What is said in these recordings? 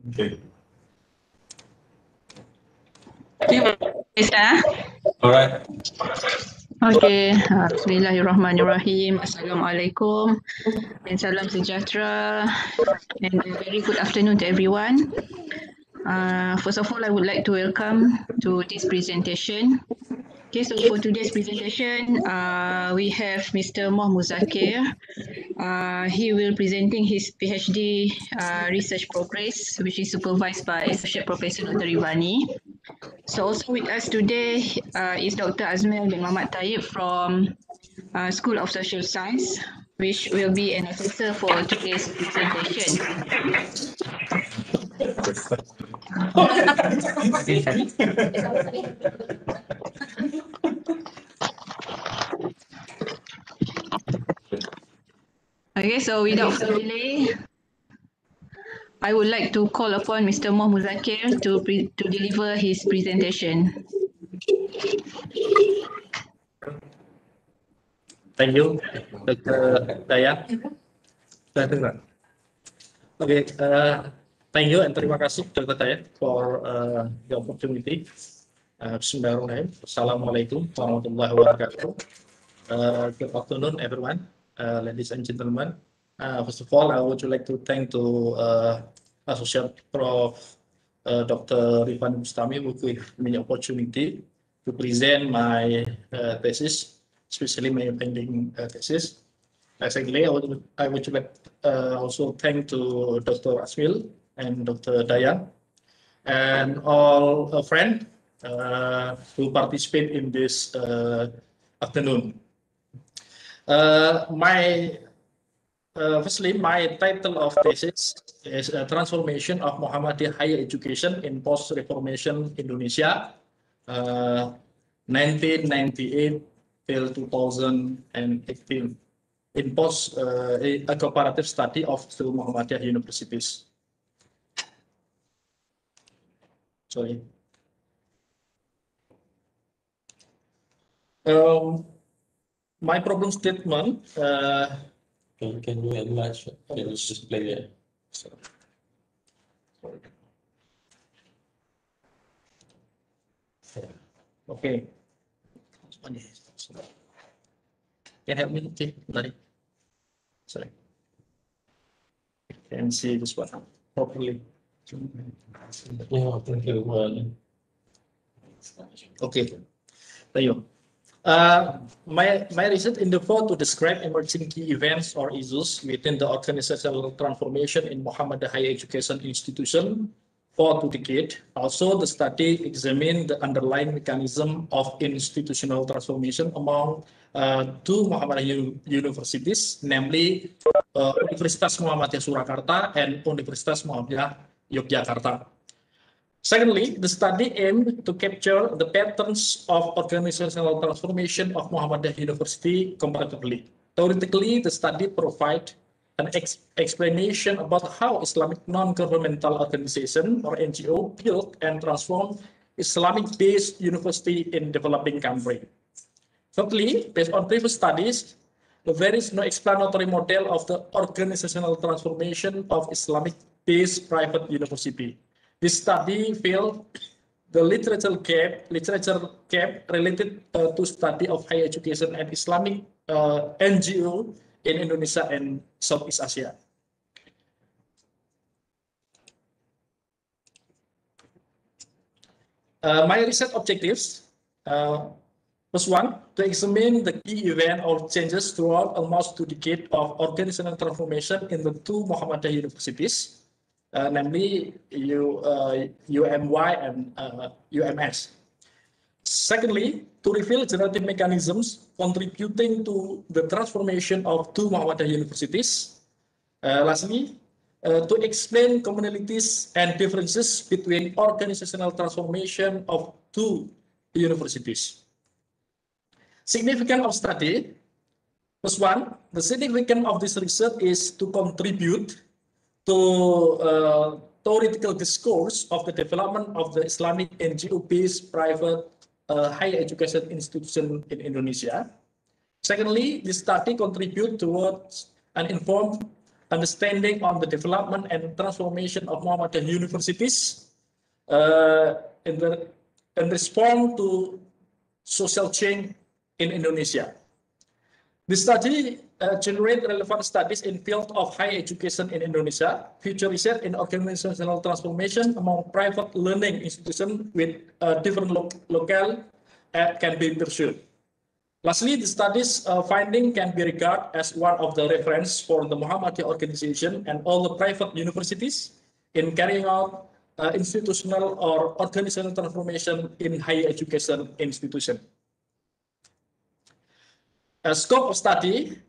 Okay. All right. Okay, Bismillahirrahmanirrahim. Assalamualaikum and salam sejahtera and a very good afternoon to everyone. First of all, I would like to welcome to this presentation. Okay, so for today's presentation, we have Mr. Mudzakkir. He will presenting his Ph.D. Research progress, which is supervised by Associate Professor Dr. Reevany. So also with us today is Dr. Azmil bin Mohammad Tayeb from School of Social Science, which will be an assessor for today's presentation. Okay, so without further delay, I would like to call upon Mr. Mudzakkir to deliver his presentation. Thank you, Dr. Daya. Okay, thank you and terima kasih Dr. Daya for the opportunity. Bismillahirrahmanirrahim. Assalamualaikum warahmatullahi wabarakatuh. Good afternoon, everyone, ladies and gentlemen. First of all, I would like to thank to Associate Prof. Dr. Bustami who gave me the opportunity to present my thesis, especially my pending thesis. Secondly, I would like also thank to Dr. Azmil and Dr. Daya and all friends who participate in this afternoon. Firstly, my title of thesis is Transformation of Muhammadiyah Higher Education in Post-Reformation Indonesia, 1998 till 2018, in a comparative study of two Muhammadiyah universities. Sorry. My problem statement. Can you enlarge? Can you display it? Okay. Can help me, Larry? Sorry. Can see this one properly. Yeah, thank you. Okay. Thank you. My research endeavor to describe emerging key events or issues within the organizational transformation in Muhammadiyah higher education institution for 2 decades. Also, the study examined the underlying mechanism of institutional transformation among two Muhammadiyah universities, namely Universitas Muhammadiyah Surakarta and Universitas Muhammadiyah Yogyakarta. Secondly, the study aimed to capture the patterns of organizational transformation of Muhammadiyah University comparatively. Theoretically, the study provides an explanation about how Islamic non-governmental organization or NGO built and transformed Islamic-based university in developing country. Thirdly, based on previous studies, there is no explanatory model of the organizational transformation of Islamic-based private university. This study filled the literature gap related to study of higher education and Islamic NGO in Indonesia and Southeast Asia. My research objectives. First one, to examine the key event or changes throughout almost 2 decades of organizational transformation in the two Muhammadiyah universities. Namely UMY and UMS. Secondly, to reveal generative mechanisms contributing to the transformation of two Muhammadiyah universities. Lastly, to explain commonalities and differences between organizational transformation of two universities. Significance of study. First one, the significance of this research is to contribute to theoretical discourse of the development of the Islamic NGO-based private higher education institution in Indonesia. Secondly, this study contributes towards an informed understanding on the development and transformation of Muhammadiyah universities in response to social change in Indonesia. The study generates relevant studies in field of higher education in Indonesia, future research in organizational transformation among private learning institutions with different locale can be pursued. Lastly, the study's finding can be regarded as one of the reference for the Muhammadiyah organization and all the private universities in carrying out institutional or organizational transformation in higher education institution. Scope of study,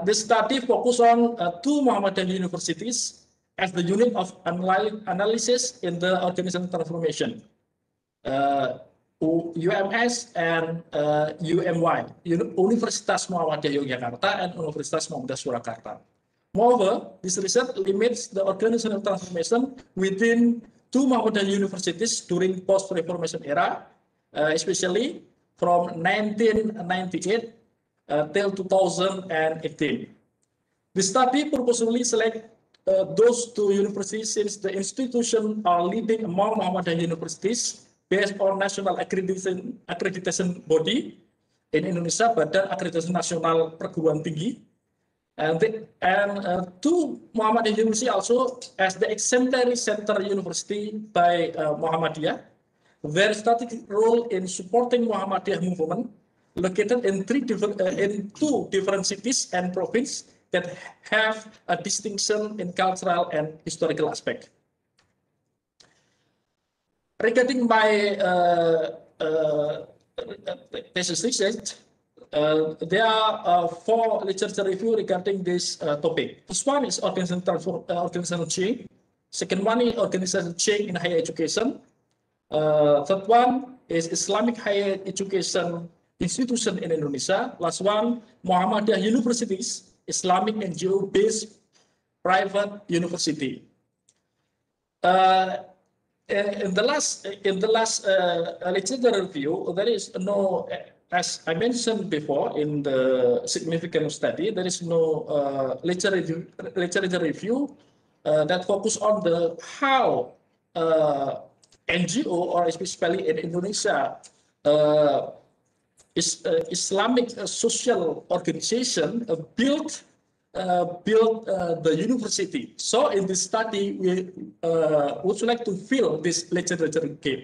this study focused on two Muhammadiyah universities as the unit of analysis in the organizational transformation. UMS and UMY, Universitas Muhammadiyah Yogyakarta and Universitas Muhammadiyah Surakarta. Moreover, this research limits the organizational transformation within two Muhammadiyah universities during post-Reformation era, especially from 1998 till 2018. The study purposefully select those two universities since the institutions are leading among Muhammadiyah universities based on national accreditation body in Indonesia, Badan Akreditasi Nasional Perguruan Tinggi, and two Muhammadiyah University also as the exemplary center university by Muhammadiyah. Their strategic role in supporting Muhammadiyah movement located in two different cities and provinces that have a distinction in cultural and historical aspect. Regarding my thesis research, there are 4 literature review regarding this topic. First one is organizational change. Second one is organizational change in higher education. Third one is Islamic higher education institution in Indonesia. Last one, Muhammadiyah universities, Islamic NGO-based private university. In the last literature review, there is no, as I mentioned before in the significant study, there is no literature review that focus on the how NGO or especially in Indonesia Islamic social organization built the university. So in this study, we would like to fill this literature gap.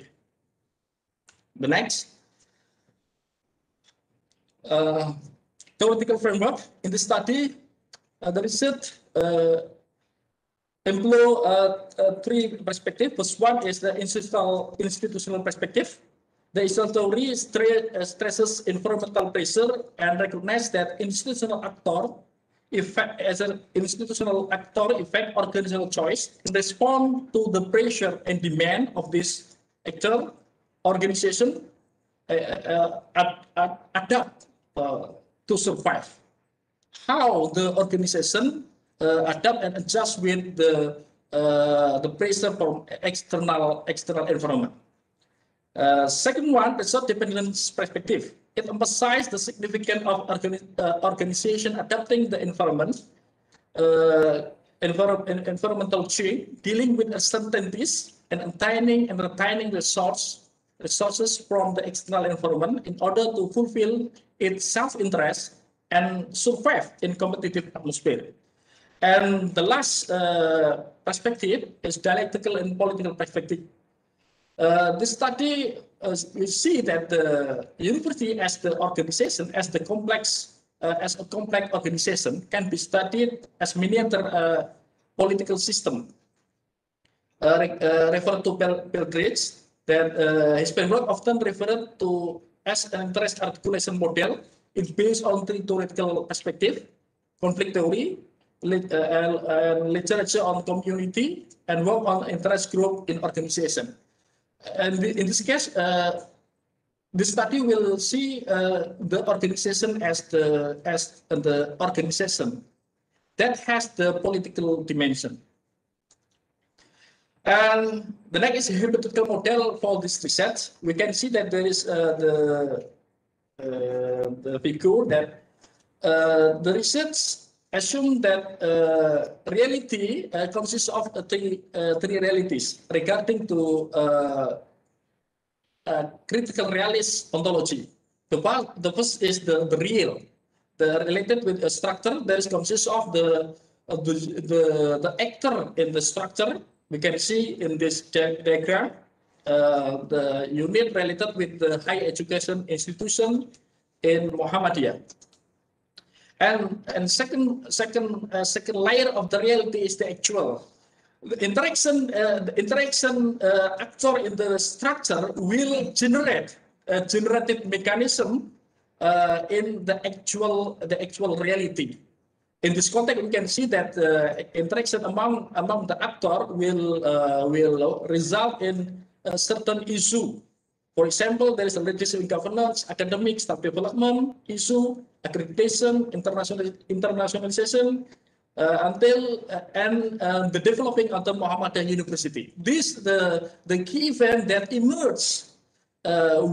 The next, theoretical framework. In this study, the research employ 3 perspectives. First one is the institutional perspective. The institutional theory stresses environmental pressure and recognizes that institutional actor effect organizational choice in response to the pressure and demand of this actor organization adapt to survive. How the organization adapt and adjust with the pressure from external environment. Second one, resource dependence perspective. It emphasizes the significance of organization adapting the environmental change, dealing with uncertainties, and obtaining and retaining resources from the external environment in order to fulfill its self-interest and survive in competitive atmosphere. And the last perspective is dialectical and political perspective. This study, we see that the university as the organization, as a complex organization, can be studied as miniature political system. Referred to Belgrade, that his framework often referred to as an interest articulation model. It's based on 3 theoretical perspectives: conflict theory, literature on community, and work on interest group in organization. And in this case, this study will see the organization as the organization that has the political dimension. And the next is a hypothetical model for this research. We can see that there is the figure that the research assume that reality consists of three realities regarding to critical realist ontology. The first is the real, the related with a structure that is consists of the actor in the structure. We can see in this diagram the unit related with the higher education institution in Muhammadiyah. And second layer of the reality is the actual. The interaction actor in the structure will generate a generative mechanism in the actual reality. In this context, we can see that interaction among the actor will result in a certain issue. For example, there is a leadership in governance, academic, staff development issue, accreditation, internationalization, until the developing of the Muhammadiyah University. This the key event that emerges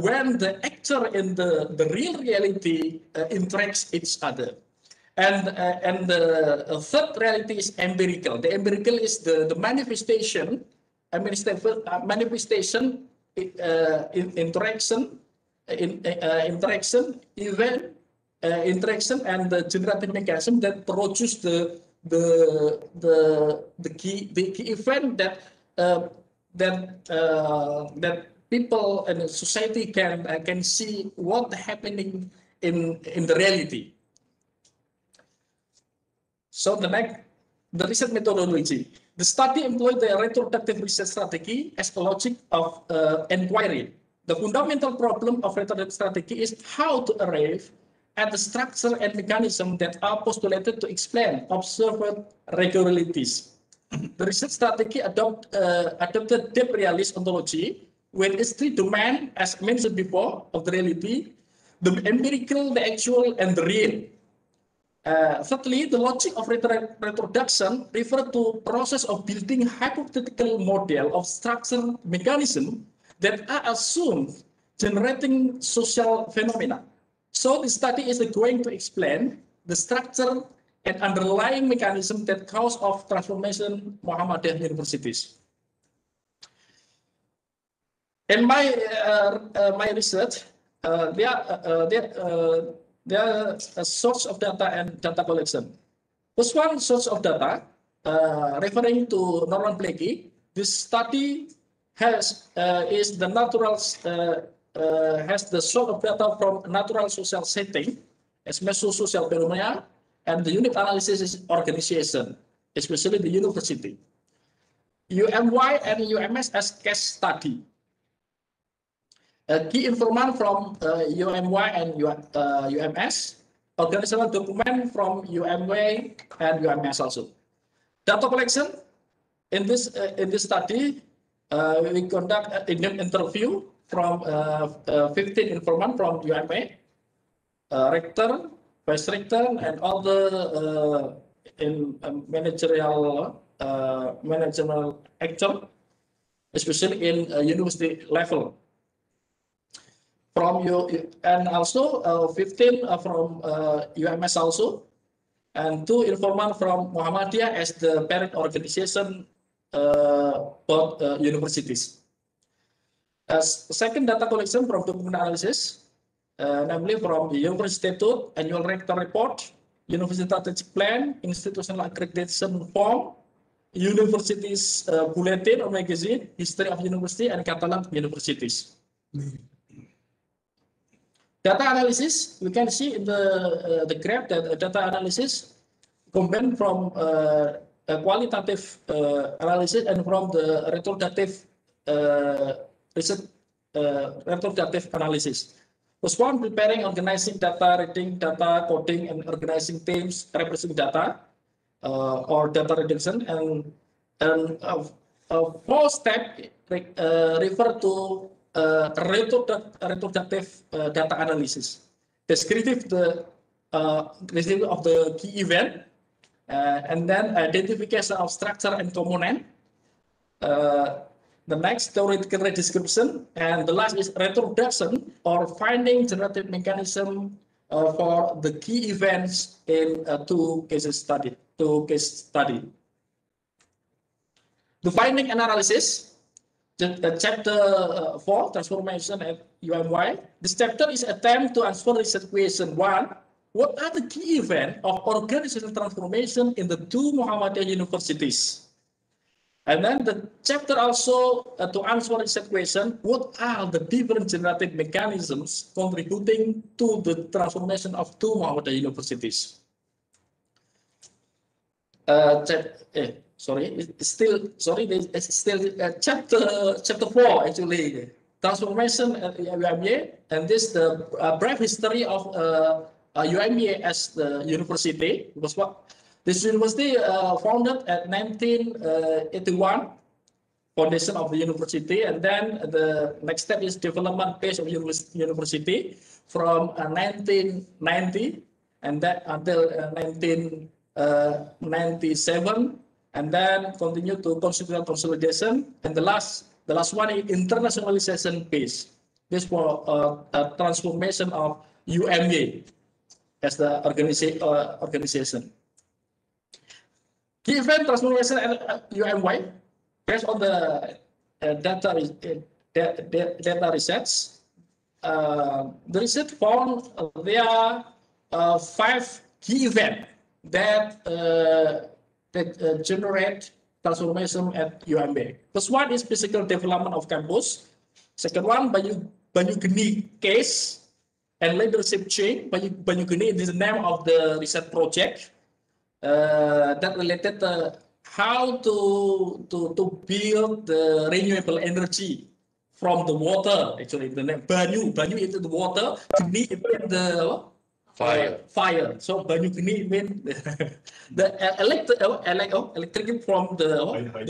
when the actor in the real reality interacts each other. And the third reality is empirical. The empirical is the manifestation, interaction, event, interaction, and the generative mechanism that produce the key event that people and society can see what happening in the reality. So the research methodology. The study employed the retroductive research strategy as a logic of inquiry. The fundamental problem of retroductive strategy is how to arrive at the structure and mechanism that are postulated to explain observed regularities. The research strategy adopted deep realist ontology with its three domains, as mentioned before, of the reality, the empirical, the actual, and the real. Thirdly, the logic of retroduction refers to process of building hypothetical model of structure mechanism that are assumed generating social phenomena. So the study is going to explain the structure and underlying mechanism that cause of transformation Muhammadiyah universities. In my research, there are a source of data and data collection. First one, source of data, referring to Norman Blakey. This study has the source of data from natural social setting as meso-social phenomena, and the unit analysis is organization, especially the university. UMY and UMS as case study. Key information from UMY and UMS, organizational document from UMY and UMS also. Data collection. In this study, we conduct an interview from 15 informants from UMA, rector, vice rector, and all the managerial actor, especially in university level. From you, and also 15 from UMS also, and 2 informants from Muhammadiyah as the parent organization both universities. As second, data collection from document analysis, namely from the University Statute, Annual Rector Report, University Strategic Plan, Institutional Accreditation Form, Universities Bulletin or Magazine, History of University, and Catalog Universities. Data analysis, we can see in the graph that data analysis combined from a qualitative analysis and from the retroductive retroductive analysis. First one, preparing, organizing data, reading data, coding, and organizing teams, representing data or data reduction, and fourth step refer to retroductive data analysis, descriptive of the key event, and then identification of structure and component. The next, theoretical description, and the last is retroduction or finding generative mechanism for the key events in two case study. The finding analysis, chapter 4, transformation at UMY. This chapter is attempt to answer this question. One, what are the key events of organizational transformation in the two Muhammadiyah universities? And then the chapter also to answer this question, what are the different generative mechanisms contributing to the transformation of two Muhammadiyah universities? It's still chapter 4 actually, transformation at UMY, and this the brief history of UMY as the university. Because what this university founded at 1981, foundation of the university, and then the next step is development phase of university from 1990 and that until 1997, and then continue to constitutional consolidation, and the last one is internationalization phase. This for transformation of UMY as the organization. Key event transformation at UMY based on the data research. The research found there are 5 key events that generate transformation at UMY. First one is physical development of campus. Second one, Banyugeni case and leadership change. Banyugeni is the name of the research project that related to how to build the renewable energy from the water. Actually, the name Banyu is the water, Geni is the fire. So Banyugeni means the electric from the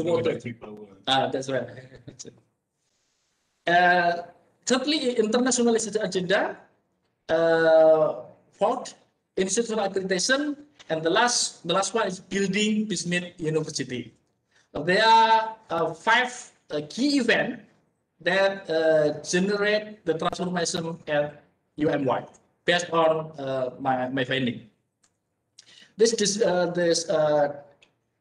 water. Electric power. That's right. Thirdly, internationalization agenda. Fourth, institutional accreditation, and the last one is building business university. There are 5 key events that generate the transformation at UMY based on my finding. This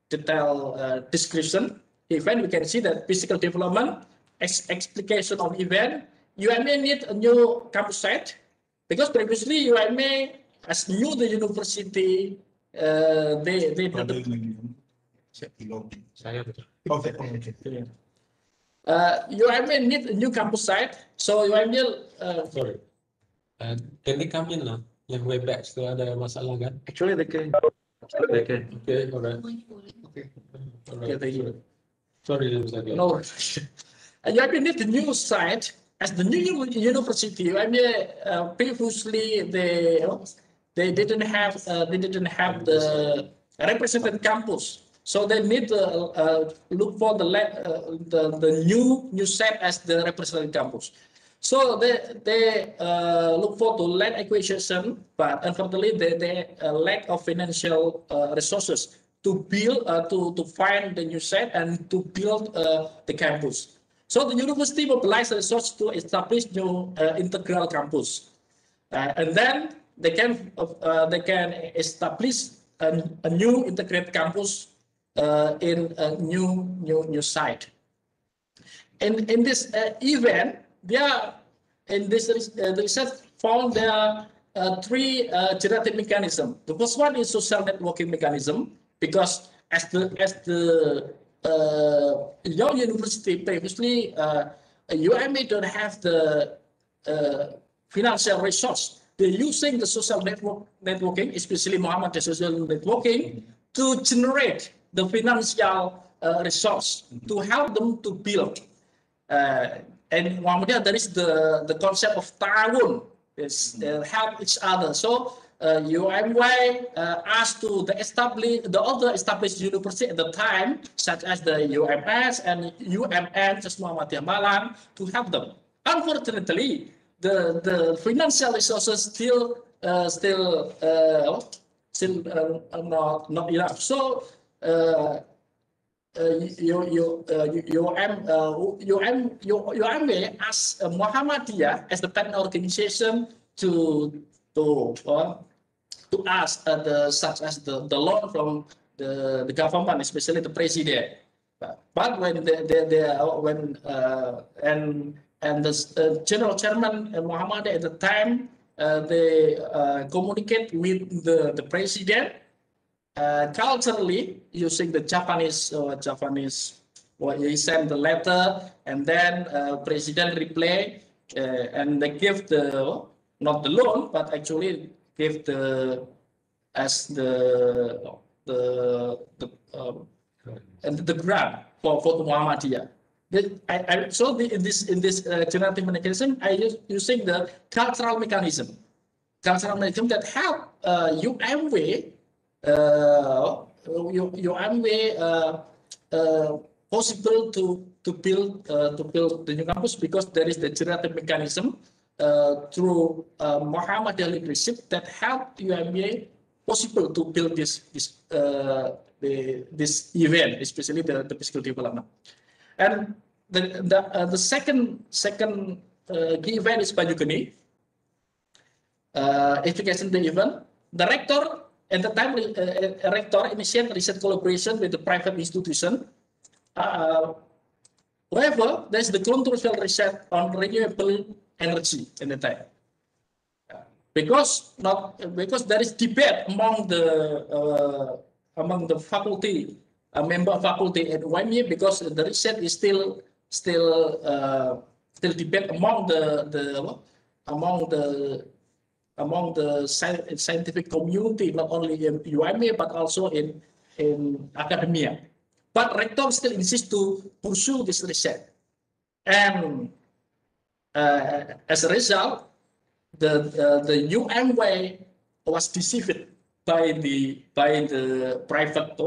detailed description event, we can see that physical development, explication of event. UMY need a new campus site because previously UMY as new the university, they UMY need a new campus site, so UMY Sorry. Can they come in lah? Yang Webex tu ada masalah kan? actually they can. Okay, alright. Okay, Alright. thank you. Sorry, No, UMY need a new site as the new university. UMY previously they didn't have the represented campus, so they need to look for the new site as the represented campus. So they look for to land acquisition, but unfortunately they lack of financial resources to build to find the new site and to build the campus. So the university mobilized resources to establish new integral campus, and then they can establish a new integrated campus in a new site. In this event, the research found there are 3 generative mechanisms. The first one is social networking mechanism, because as your university previously, UMY don't have the financial resource. They're using the social networking, especially Muhammadiyah social networking, to generate the financial resource to help them to build. And Muhammadiyah, there is the concept of ta'awun, is help each other. So UMY asked to the other established university at the time, such as the UMS and UMN, just Muhammadiyah Malang, to help them. Unfortunately, the financial resources still not enough. So UMY asked Muhammadiyah as the partner organization to to ask such as the loan from the government, especially the president. But when and the general chairman Mohammad at the time they communicate with the president culturally using the Japanese. Well, he sent the letter, and then president reply, and they give not the loan, but actually give the grant for the Muhammadiyah. In this generative mechanism, I using the cultural mechanism that help UMW possible to build the new campus, because there is the generative mechanism through Muhammadiyah leadership that help UMW possible to build this event, especially the physical development. And the second key event is Banyugeni education event. The rector at the time rector initiated research collaboration with the private institution. However, there's the controversial research on renewable energy in the time, because there is debate among the faculty, member faculty at UMY, because the research is still debate among the scientific community, not only in UMY but also in academia. But rector still insists to pursue this research, and as a result, the UMY was deceived by the private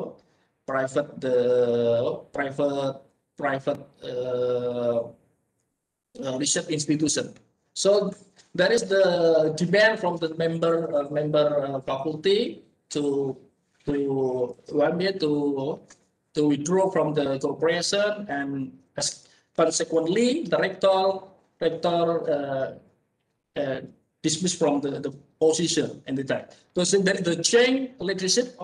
research institution. So there is the demand from the member faculty to UMY to withdraw from the cooperation, and consequently the rector dismissed from the position in the time. So there is the change leadership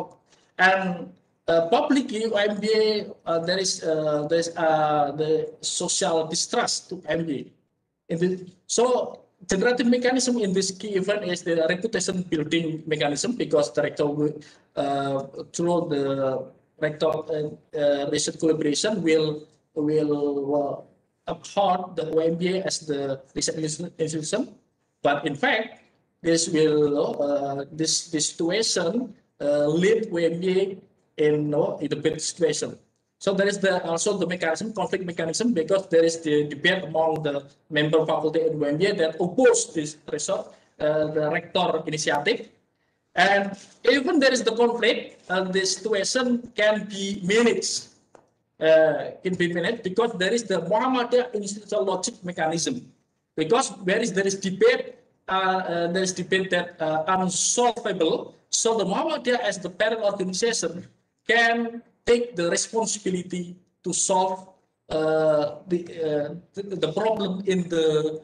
and publicly UMY there is the social distrust to UMY. So generative mechanism in this key event is the reputation building mechanism, because the rector through the rector research collaboration will uphold the UMY as the research institution. But in fact, this situation lead UMY in a bad situation. So there is also the mechanism, conflict mechanism, because there is the debate among the member faculty at UMY that oppose this research, the rector initiative. And even there is the conflict, the situation can be managed. Because there is the Muhammadiyah institutional logic mechanism. Because there is debate that unsolvable. So the Muhammadiyah as the parent organization can take the responsibility to solve the problem in the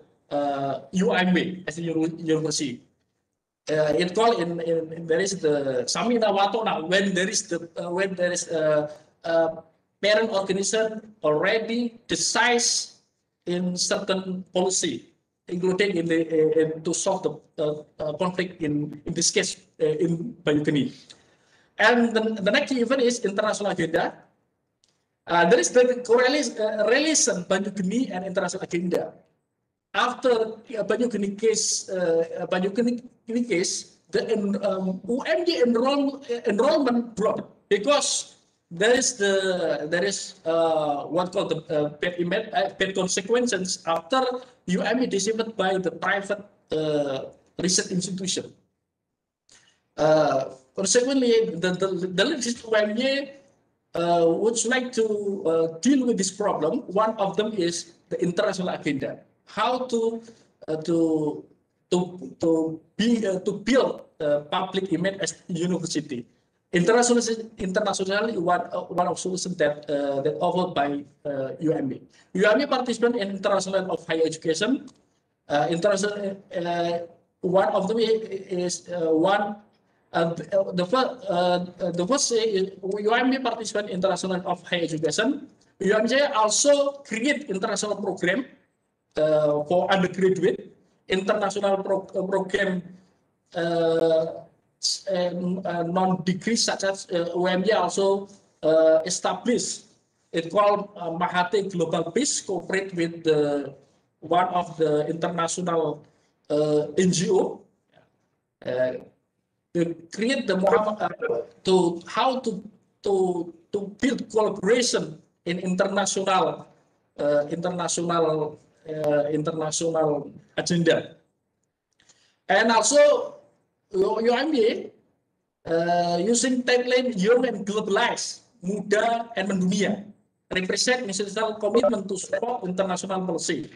UMY as a university. It called there is the Samina Watona, when there is a parent organization already decides in certain policy, including to solve the conflict in this case in Banyugeni. And the next event is international agenda. There is the relation Banyugeni and international agenda. After Banyugeni case, the UMY enrollment dropped, because there is what called the bad consequences after UMY deceived by the private research institution. Consequently, the legislative UMY would like to deal with this problem. One of them is the international agenda. How to build public image as university. Internationally, one of solutions that offered by UMY. UMY participant in international of higher education. one of them is the first is UMJ participant international of higher education. UMJ also create international program for undergraduate, international program non-degree such as UMJ also established. It called Mahathir Global Peace, cooperate with one of the international NGO to create the to how to build collaboration in international agenda. And also UMJ using tagline Young and Globalized, Muda and Mendunia, represent institutional commitment to support international policy.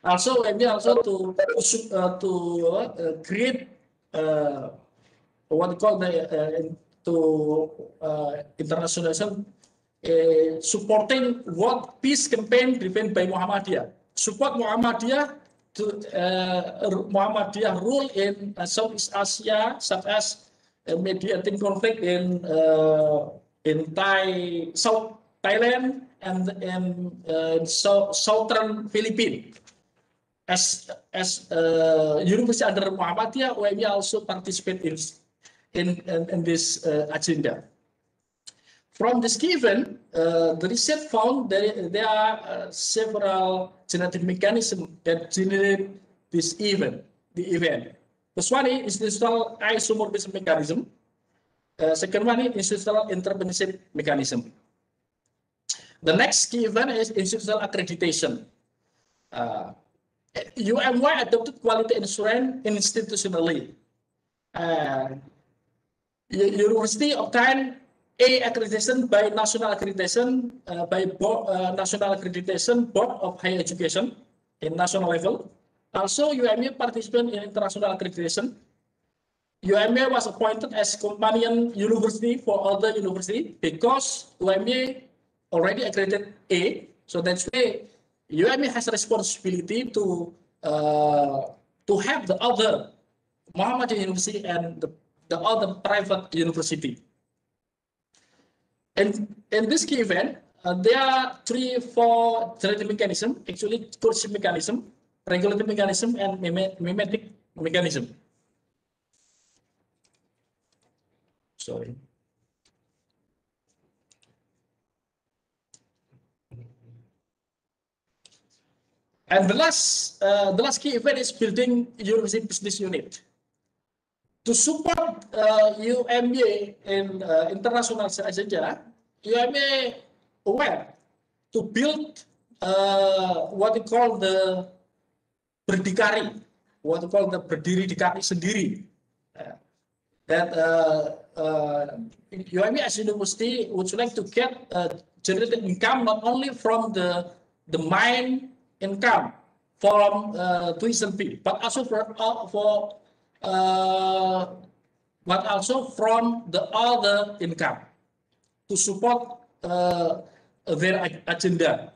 Also, UMJ also to create what we call the internationalization, supporting World Peace Campaign driven by Muhammadiyah. Support Muhammadiyah to Muhammadiyah role in Southeast Asia, such as mediating conflict in Thailand and southern Philippines. As university under Muhammadiyah, we also participate in this agenda. From this given, the research found that there are several genetic mechanisms that generate this event. First one is institutional isomorphism mechanism. Second one is institutional entrepreneurship mechanism. The next key event is institutional accreditation. UMY adopted quality assurance institutionally. University obtained A accreditation by National Accreditation National Accreditation Board of Higher Education in national level. Also, UMY participated in international accreditation. UMY was appointed as companion university for other university because UMY already accredited A. So that's why UMY has responsibility to have the other Muhammadiyah University and the other private university. And in this key event, there are 3-4 genetic mechanisms, actually coercive mechanism, regulative mechanism, and mimetic mechanism. Sorry. And the last key event is building university business unit. To support UMJ in international agenda, UMJ aware to build what we call the berdikari, what we call the berdiri dikari sendiri. That UMJ as a university would like to get generated income not only from the main income from tuition fee, but also but also from the other income to support their agenda.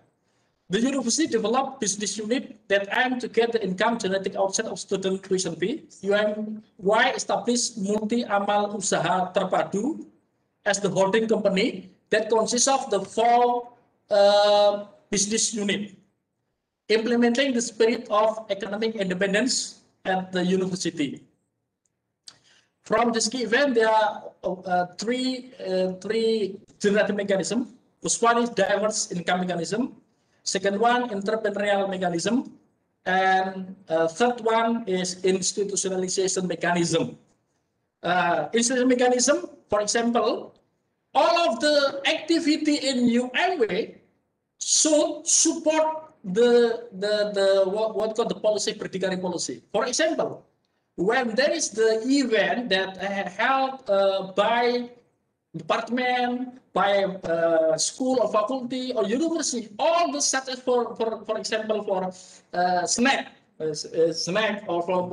The university developed business unit that aim to get the income generated outside of student tuition fee. UMY established multi-amal usaha terpadu as the holding company that consists of the 4 business unit, implementing the spirit of economic independence at the university. From this key event, there are three generative mechanisms. First one is diverse income mechanism. Second one, entrepreneurial mechanism. And third one is institutionalization mechanism. Institutional mechanism, for example, all of the activity in UMY should support what called the policy, berdikari policy. For example, when there is the event that held by department, by school or faculty or university, all the such as for example for snack or for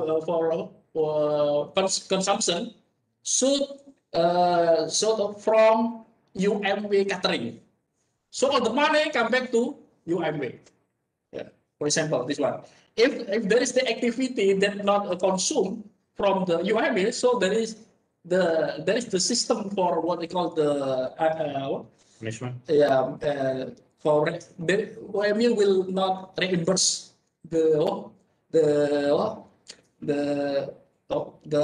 consumption should sort of from UMY catering. So all the money come back to UMY. Yeah. For example, this one. If there is the activity that not consumed, from the UMA. So there is the system for what they call the Management. for the UMA will not reimburse the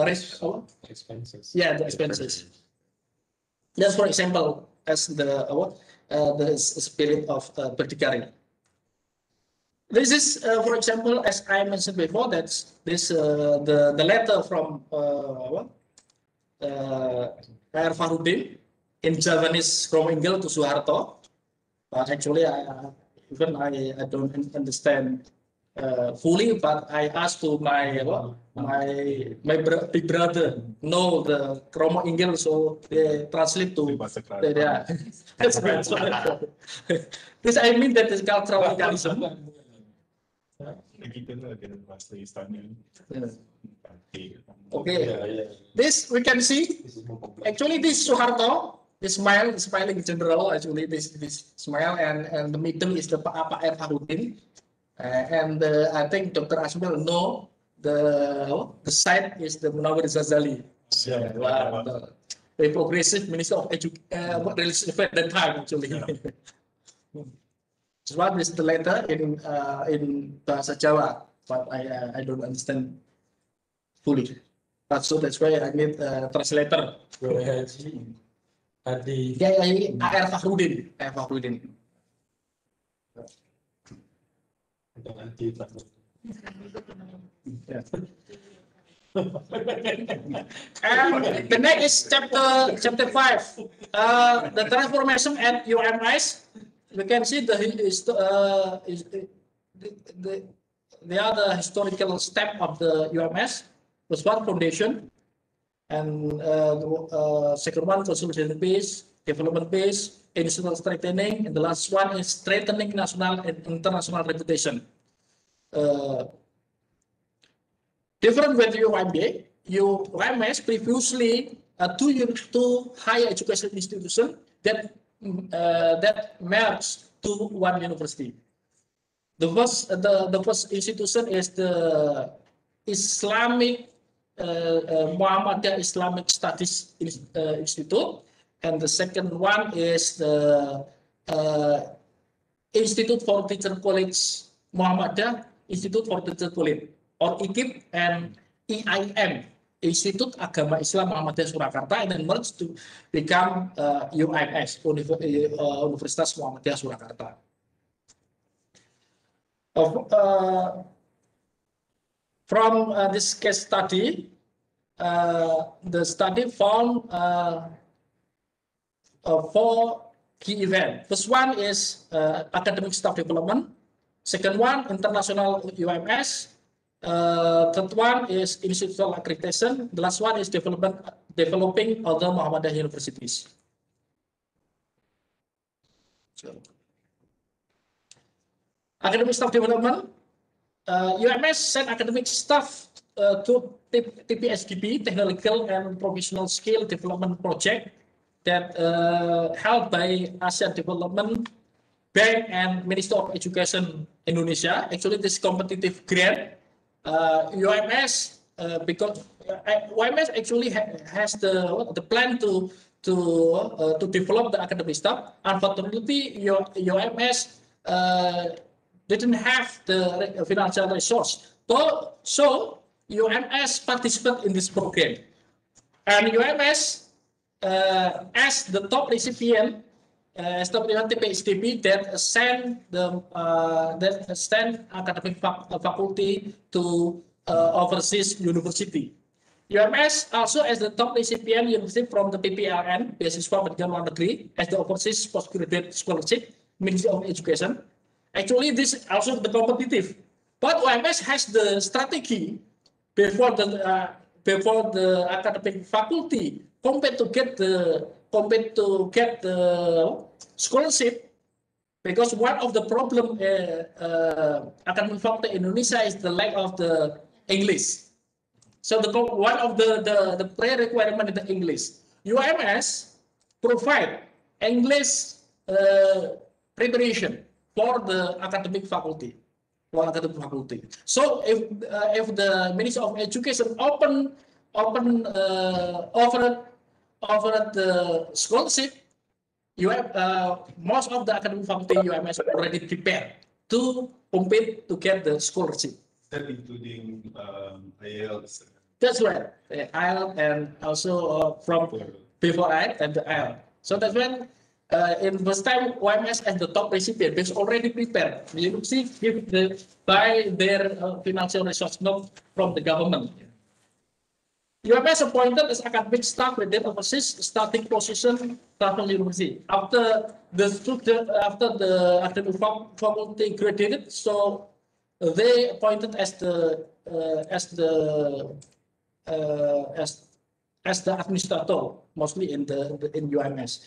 rest. Expenses. Yeah, the expenses. Just for example, as the spirit of berdikari. This is, for example, as I mentioned before, that's the letter from R. Farudin in Javanese from Inggil to Soeharto. But actually, I don't understand fully. But I asked to my big brother know the Kromo Inggil, so they translate to. Yeah, that's right. This I mean that is cultural legalism. Okay. This we can see. Actually, this Soeharto, this smiling general. Actually, this smile and the middle is the Pak R. Farudin, and I think Dr. Azmil know the side is the Munawir Zazali. The progressive Minister of Education, religious at that time actually. So what is the letter in Bahasa Jawa, but I don't understand fully. But so that's why I need a translator. Adi. R. Farudin. And the next is chapter 5. The transformation at UMS. We can see the other historical step of the UMS was one foundation, and second one consolidation base, development base, institutional strengthening, and the last one is strengthening national and international reputation. Different with UMBA, UMS previously two higher education institutions that merged to one university. The first institution is the Islamic Muhammadiyah Islamic Studies Institute, and the second one is the Institute for Teacher College Muhammadiyah Institute for Teacher College, or IKIP, and EIM, Institut Agama Islam Muhammadiyah Surakarta, and then merged to become UMS, Universitas Muhammadiyah Surakarta. From this case study, the study found 4 key events. First one is academic staff development. Second one, international UMS. Third one is institutional accreditation. The last one is developing other Muhammadiyah universities. Academic staff development. UMS sent academic staff to TPSDB, Technological and Professional Skill Development Project, that held by ASEAN Development Bank and Ministry of Education Indonesia. Actually, this competitive grant, UMS, because UMS actually has the plan to develop the academic staff. Unfortunately, UMS didn't have the financial resource. So UMS participated in this program, and UMS as the top recipient, TPSDB that send academic faculty to overseas university. UMS also as the top recipient university from the PPLN, beasiswa pendidikan luar negeri, as the overseas postgraduate scholarship, Ministry of Education. Actually, this is also the competitive, but UMS has the strategy before the academic faculty compete to get the scholarship, because one of the problem academic faculty in Indonesia is the lack of the English. So one of the pre-requirement is the English. UMS provide English preparation for the academic faculty. for academic faculty. So if the Ministry of Education offered the scholarship, most of the academic faculty UMS already prepared to compete to get the scholarship. That including IELTS. That's right, IELTS and also from before IELTS and the IELTS. So that's when in first time UMS as the top recipient is already prepared. You see, by their financial resource, not from the government. UMS appointed as academic staff within overseas starting position from university after the academic faculty graduated. So they appointed as the administrator mostly in UMS.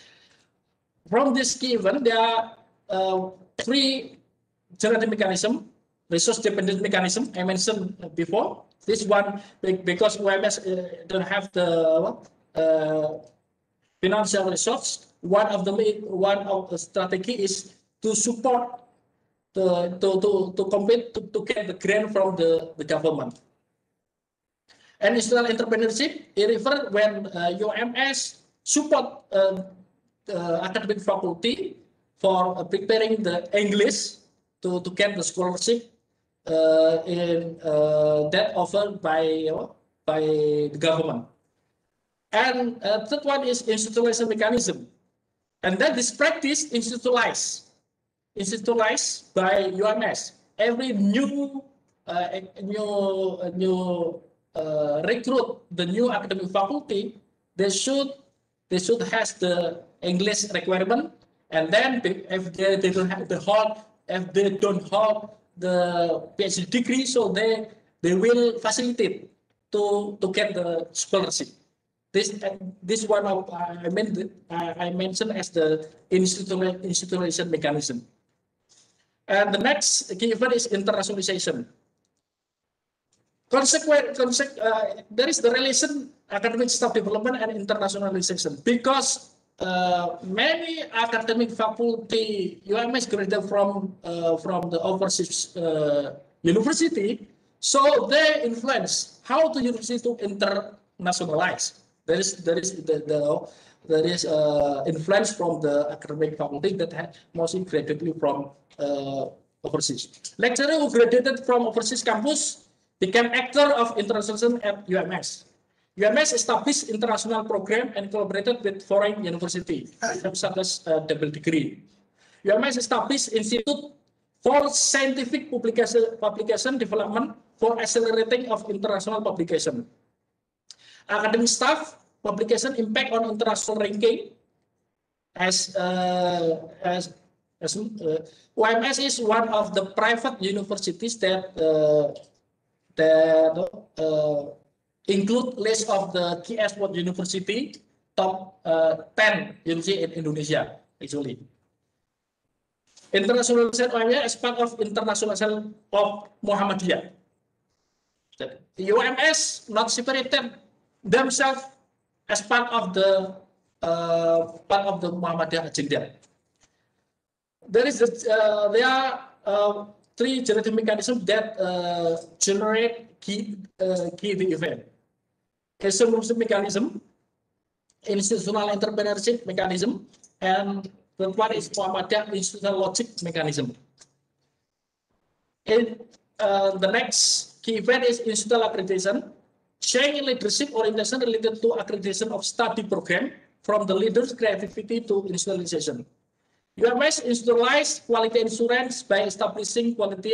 From this key event, there are three generative mechanism, resource dependent mechanism I mentioned before. This one because UMS don't have the financial resource. One of the strategy is to support to compete to get the grant from the government. And institutional entrepreneurship, it refers when UMS support academic faculty for preparing the English to get the scholarship that offered by the government. And third one is institutionalization mechanism, and that this practice institutionalized by UMS. Every new recruit the new academic faculty, they should has the English requirement, and then if they don't have if they don't hold the PhD degree, so they will facilitate to get the scholarship. This one of I mentioned as the institutionalization mechanism. And the next key event is internationalization. There is the relation academic staff development and internationalization, because many academic faculty UMS graduated from the overseas university, so they influence how the university to internationalize. There is influence from the academic faculty that mostly graduated from overseas. Lecturer who graduated from overseas campus became actor of internationalization at UMS. UMS established international program and collaborated with foreign university, such as double degree. UMS established institute for scientific publication development for accelerating of international publication. Academic staff publication impact on international ranking UMS is one of the private universities that include list of the key export university, top 10 university in Indonesia, actually. Internationalization UMS as part of internationalization of Muhammadiyah. The UMS not separated themselves as part of the Muhammadiyah agenda. There are three generative mechanisms that generate key event. Assumption mechanism, institutional entrepreneurship mechanism, and the one is Muhammadiyah institutional logic mechanism. The next key event is institutional accreditation, sharing leadership orientation related to accreditation of study program from the leaders' creativity to institutionalization. UMS institutionalized quality assurance by establishing quality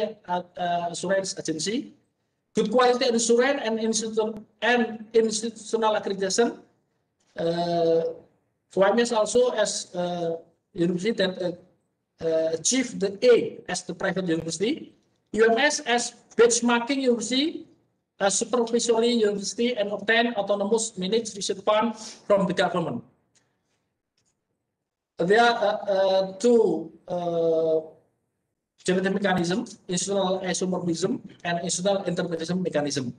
assurance agency, good quality assurance and institutional accreditation. UMS also as university that achieved the A as the private university. UMS as benchmarking university, as supervisory university, and obtain autonomous managed research fund from the government. There are two generative mechanisms, institutional isomorphism and institutional interpretation mechanism.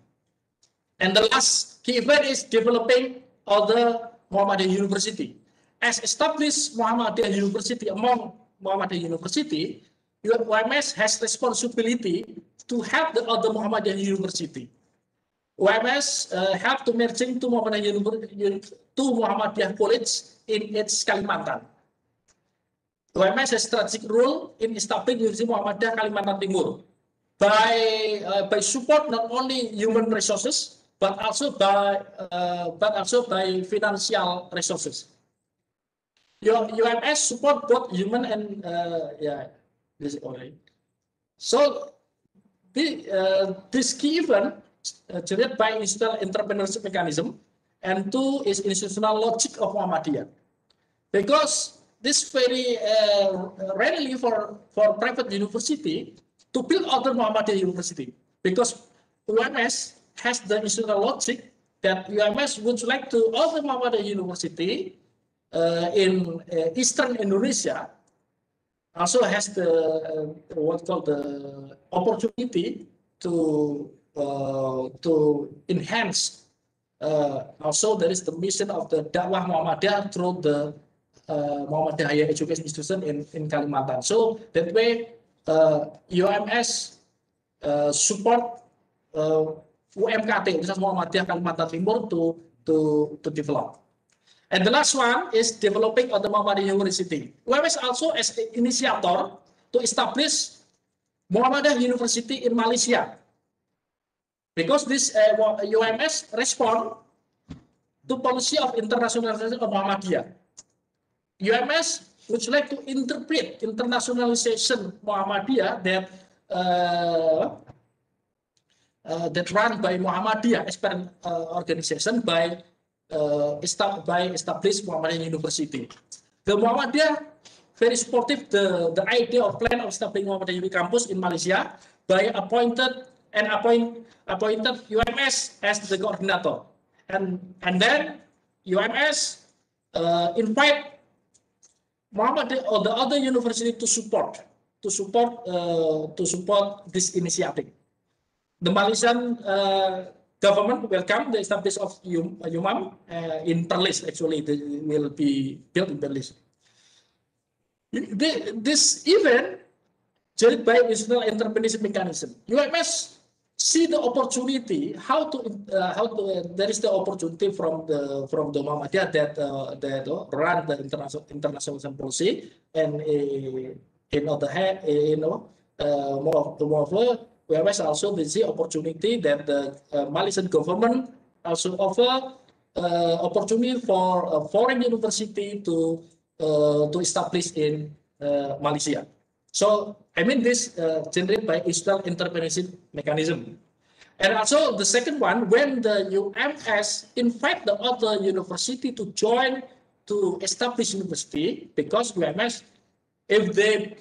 And the last key event is developing other Muhammadiyah University. As established Muhammadiyah University among Muhammadiyah University, UMS has responsibility to help the other Muhammadiyah university. UMS have to merging to Muhammadiyah College in its Kalimantan. UMS has strategic role in establishing University Muhammadiyah Kalimantan Timur by support not only human resources but also by financial resources. UMS support both human and this is already. So this key event generated by institutional entrepreneurship mechanism, and two is institutional logic of Muhammadiyah, because this very readily for private university to build other Muhammadiyah university, because UMS has the institutional logic that UMS would like to other Muhammadiyah university in Eastern Indonesia also has the what's called the opportunity to enhance. Also, there is the mission of the Dakwah Muhammadiyah through the Muhammadiyah Higher Education Institution in Kalimantan. So that way, UMS support UMKT, Universitas Muhammadiyah Kalimantan Timur to develop. And the last one is developing other Muhammadiyah University. UMS also as an initiator to establish Muhammadiyah University in Malaysia. Because this UMS respond to policy of internationalization of Muhammadiyah. UMS would like to interpret internationalization Muhammadiyah that run by Muhammadiyah as parent organization by established Muhammadiyah University. The Muhammadiyah very supportive the idea of plan of establishing Muhammadiyah campus in Malaysia by appointed UMS as the coordinator, and then UMS invite Muhammadiyah or the other university to support this initiative. The Malaysian government welcome the establishment of UMAM in Perlis. Actually, they will be built in Perlis. This event generated by institutional entrepreneurship mechanism. UMS see the opportunity how to there is the opportunity from the Muhammadiyah that run the international policy, and in other hand, moreover, UMS also they see opportunity that the Malaysian government also offer opportunity for a foreign university to establish in Malaysia. So I mean this generated by institutional entrepreneurship mechanism. And also the second one, when the UMS invite the other university to join to establish university, because UMS, if they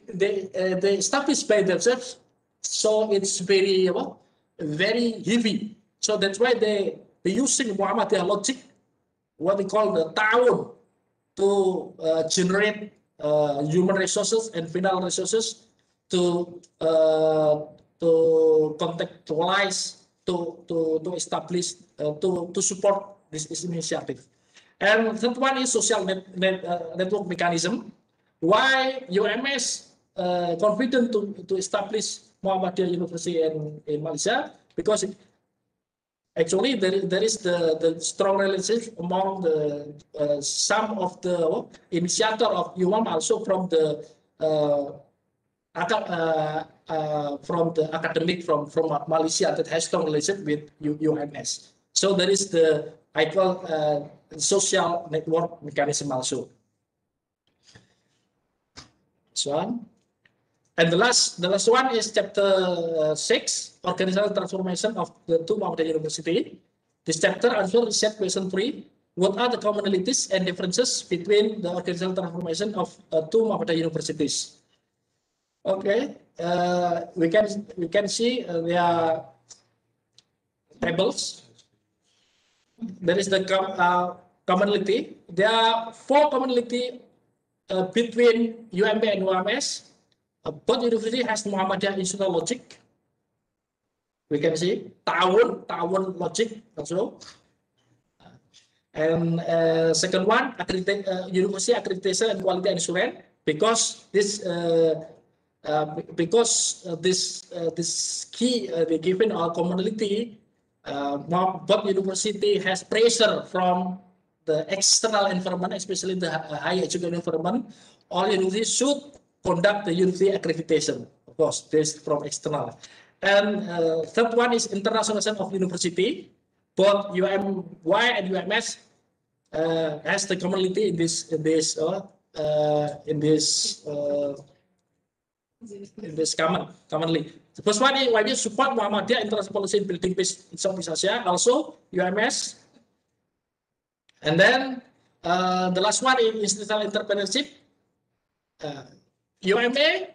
establish by themselves, so it's very heavy. So that's why they using Muhammadiyah logic, what we call the ta'awun, to generate human resources and financial resources to contextualize, to establish, to support this initiative. And third one is social network mechanism. Why UMS confident to establish Muhammadiyah University in Malaysia? Because actually there is the strong relationship among the some of the initiator of UMAM, also from the academic from Malaysia that has strong relationship with UMS. So there is the I call social network mechanism also. So, and the last one is chapter 6, organizational transformation of the two Muhammadiyah University. This chapter also reset question 3. What are the commonalities and differences between the organizational transformation of two Muhammadiyah universities? Okay, we can see their tables. There is the commonality. There are 4 commonality between UMB and UMS. Both university has Muhammadiyah institutional logic. We can see ta'awun logic also. And second one, university accreditation and quality assurance, because this because this key given our commonality, both university has pressure from the external environment, especially the higher education environment. All universities should conduct the university accreditation, of course, this from external. And third one is internationalization of university. Both UMY and UMS has the commonality in this commonly. The first one is why we support Muhammadiyah international policy in building peace in Southeast Asia. Also UMS, and then the last one is institutional entrepreneurship. UMA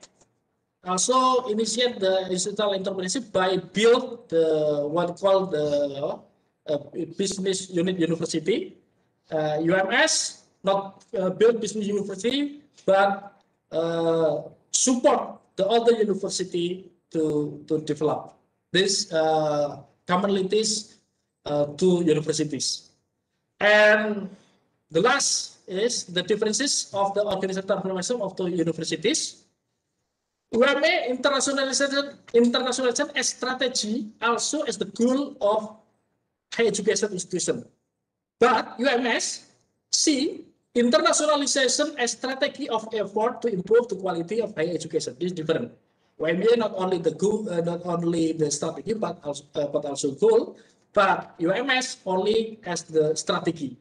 also initiate the institutional entrepreneurship by build the what called the business unit university. UMS not build business university, but support the other university to develop this commonalities to universities. And the last is the differences of the organizational transformation of the universities. UMA internationalization as strategy also as the goal of higher education institution. But UMS see internationalization as strategy of effort to improve the quality of higher education. This is different. UMA not only the goal, not only the strategy, but also goal. But UMS only as the strategy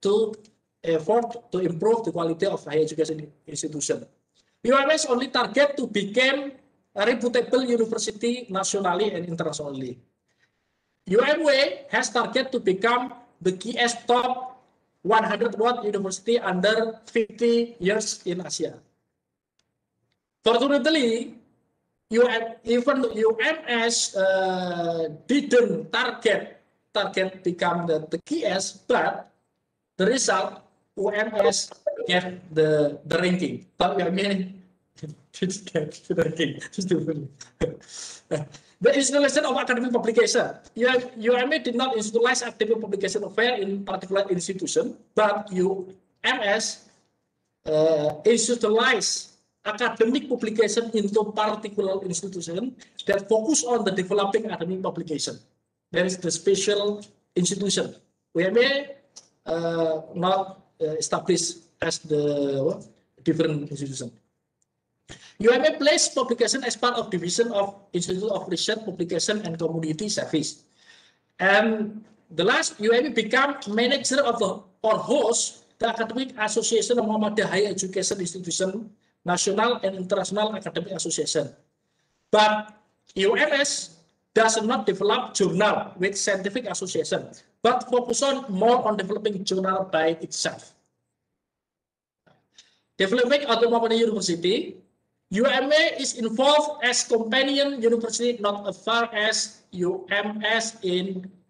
to effort to improve the quality of higher education institution. UMS only target to become a reputable university nationally and internationally. UMA has target to become the KS top 100 world university under 50 years in Asia. Fortunately, even UMS didn't target become the KS, but the result UMS get the ranking. But UMA didn't get the ranking. The institution of academic publication. UMA did not institutionalize academic publication affair in particular institution, but UMS institutionalized academic publication into particular institution that focus on the developing academic publication. That is the special institution. UMA not established as the different institution. UMA placed publication as part of division of Institute of Research, Publication and Community Service. And the last, UMA became manager of the or host the Academic Association of Muhammadiyah Higher Education Institution, National and International Academic Association. But UMS does not develop journal with scientific association, but focus on more on developing journal by itself. Developing other Muhammadiyah University, UMA is involved as companion university not as far as UMS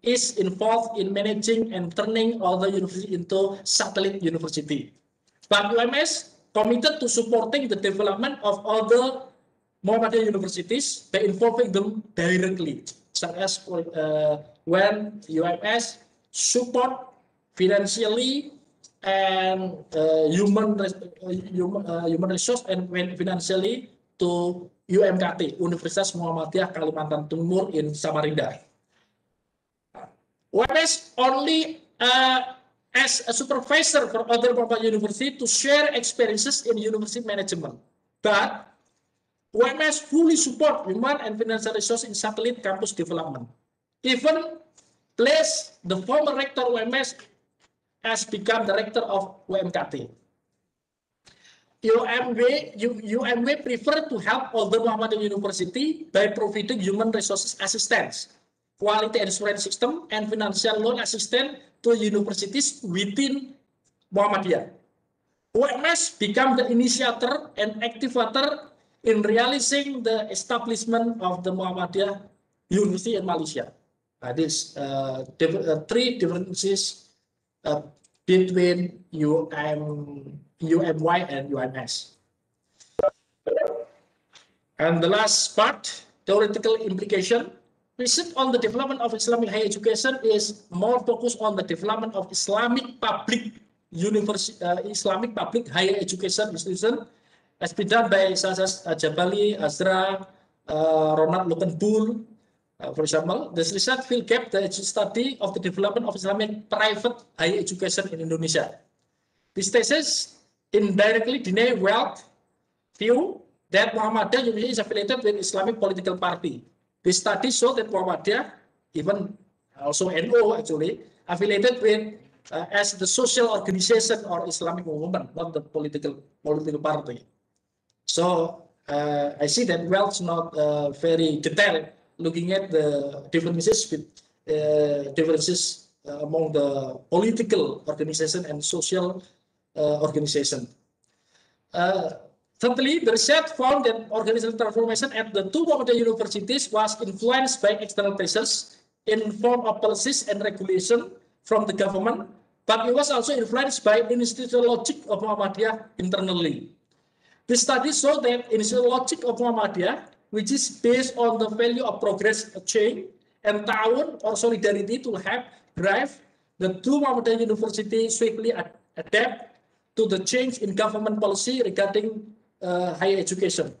is involved in managing and turning other university into satellite university. But UMS committed to supporting the development of other Muhammadiyah universities by involving them directly, such as when UMS support financially and human resource and financially to UMKT, Universitas Muhammadiyah Kalimantan Timur in Samarinda. UMS only as a supervisor for other Muhammadiyah university to share experiences in university management, but UMS fully support human and financial resource in satellite campus development. Even place the former rector UMS has become director of UMKT. UMW prefer to help other Muhammadiyah University by providing human resources assistance, quality assurance system, and financial loan assistance to universities within Muhammadiyah. UMS become the initiator and activator in realizing the establishment of the Muhammadiyah University in Malaysia. These three differences between UMY and UMS. And the last part, theoretical implication. Research on the development of Islamic higher education is more focused on the development of Islamic public higher education institution has been done by such as Jabali, Azra, Ronald Lukenbull, for example. This research will gap the study of the development of Islamic private higher education in Indonesia. This thesis indirectly deny wealth view that Muhammadiyah University is affiliated with Islamic political party. This study show that Muhammadiyah, even also NO actually, affiliated with as the social organization or Islamic movement, not the political party. So I see that wealth is not very detailed, looking at the differences with differences among the political organization and social organization. Thirdly, the research found that organizational transformation at the two Muhammadiyah universities was influenced by external pressures in form of policies and regulation from the government, but it was also influenced by institutional logic of Muhammadiyah internally. This study showed that institutional logic of Muhammadiyah, which is based on the value of progress, change, and ta'awun or solidarity to help drive the two Muhammadiyah universities swiftly adapt to the change in government policy regarding higher education.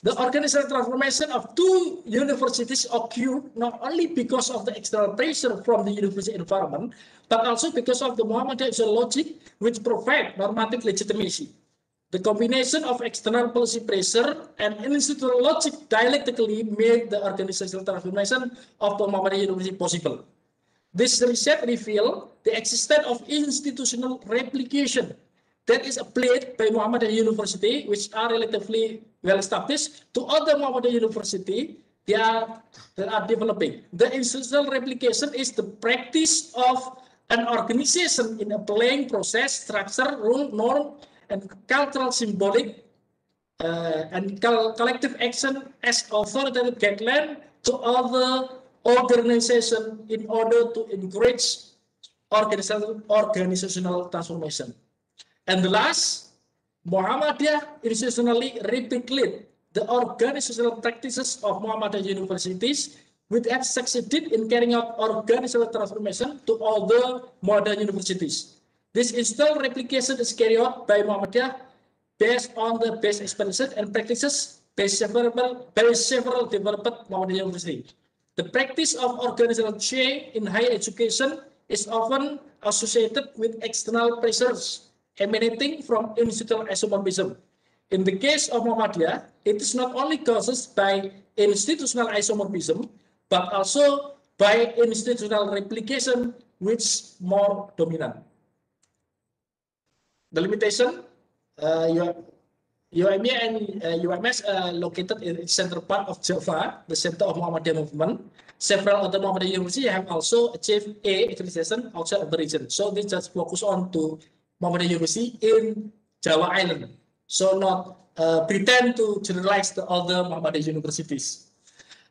The organizational transformation of two universities occurred not only because of the external pressure from the university environment, but also because of the Muhammadiyah logic, which provide normative legitimacy. The combination of external policy pressure and institutional logic dialectically made the organizational transformation of the Muhammadiyah University possible. This research revealed the existence of institutional replication that is applied by Muhammadiyah University, which are relatively well established, to other Muhammadiyah University that are developing. The institutional replication is the practice of an organization in applying process, structure, rule, norm, and cultural symbolic and collective action as authoritative guideline to other organizations in order to encourage organizational transformation. And the last, Muhammadiyah institutionally replicate the organizational practices of Muhammadiyah universities, which have succeeded in carrying out organizational transformation to other modern universities. This institutional replication is carried out by Muhammadiyah based on the best experiences and practices by several developed Muhammadiyah universities. The practice of organizational change in higher education is often associated with external pressures emanating from institutional isomorism. In the case of Muhammadiyah, it is not only caused by institutional isomorphism, but also by institutional replication, which is more dominant. The limitation, UMA and UMS located in the central part of Java, the center of Muhammadiyah movement. Several other Muhammadiyah universities have also achieved A accreditation outside of the region. So they just focus on to Muhammadiyah University in Java Island. So not pretend to generalize the other Muhammadiyah universities.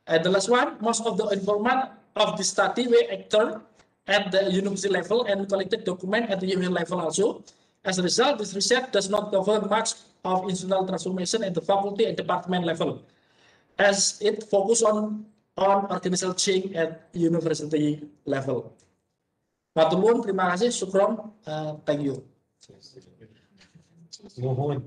And the last one, most of the informant of the study were actors at the university level and collected document at the union level also. As a result, this research does not cover much of institutional transformation at the faculty and department level, as it focuses on organizational change at university level. Matur terima kasih, syukron, thank you. Mohd.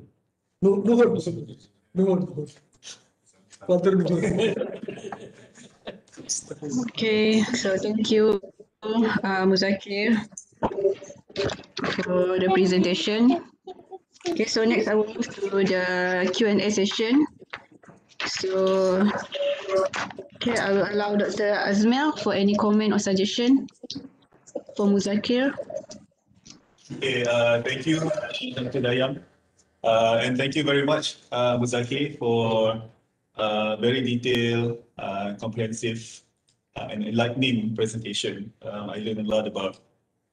Okay, so thank you, Mudzakkir, for the presentation. Okay, so next I will move to the Q&A session. So, okay, I will allow Dr. Azmil for any comment or suggestion for Mudzakkir. Okay, thank you, Dr. Dayang. And thank you very much, Mudzakkir, for very detailed, comprehensive, and enlightening presentation. I learned a lot about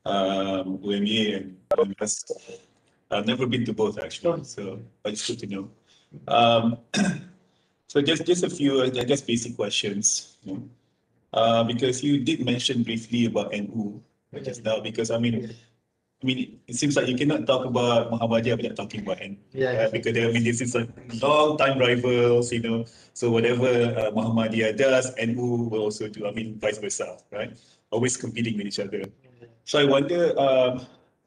UMA and UMS. I've never been to both actually, so it's good to know. So just a few, I guess, basic questions. Because you did mention briefly about NU just now, because I mean, I mean, it seems like you cannot talk about Muhammadiyah without talking about NU. Because this is a long time rivals, so whatever Muhammadiyah does, NU will also do, I mean, vice versa, right? Always competing with each other. So I wonder,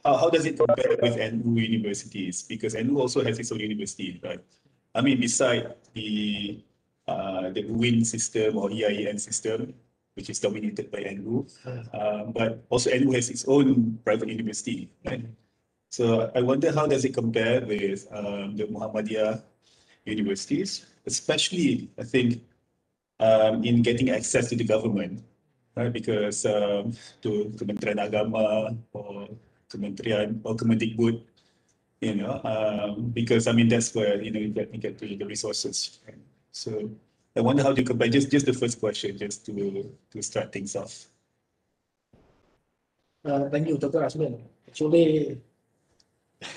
how does it compare with NU universities? Because NU also has its own university, right? I mean, beside the WIN system or EIN system, which is dominated by NU, but also NU has its own private university, right? So I wonder how does it compare with the Muhammadiyah universities, especially I think in getting access to the government, right? Because to Kementerian Agama or Kementerian or Kemendikbud, because I mean that's where you get to the resources. Right? So I wonder how do you compare, just the first question, just to start things off. Thank you, Dr. Azmil. Actually,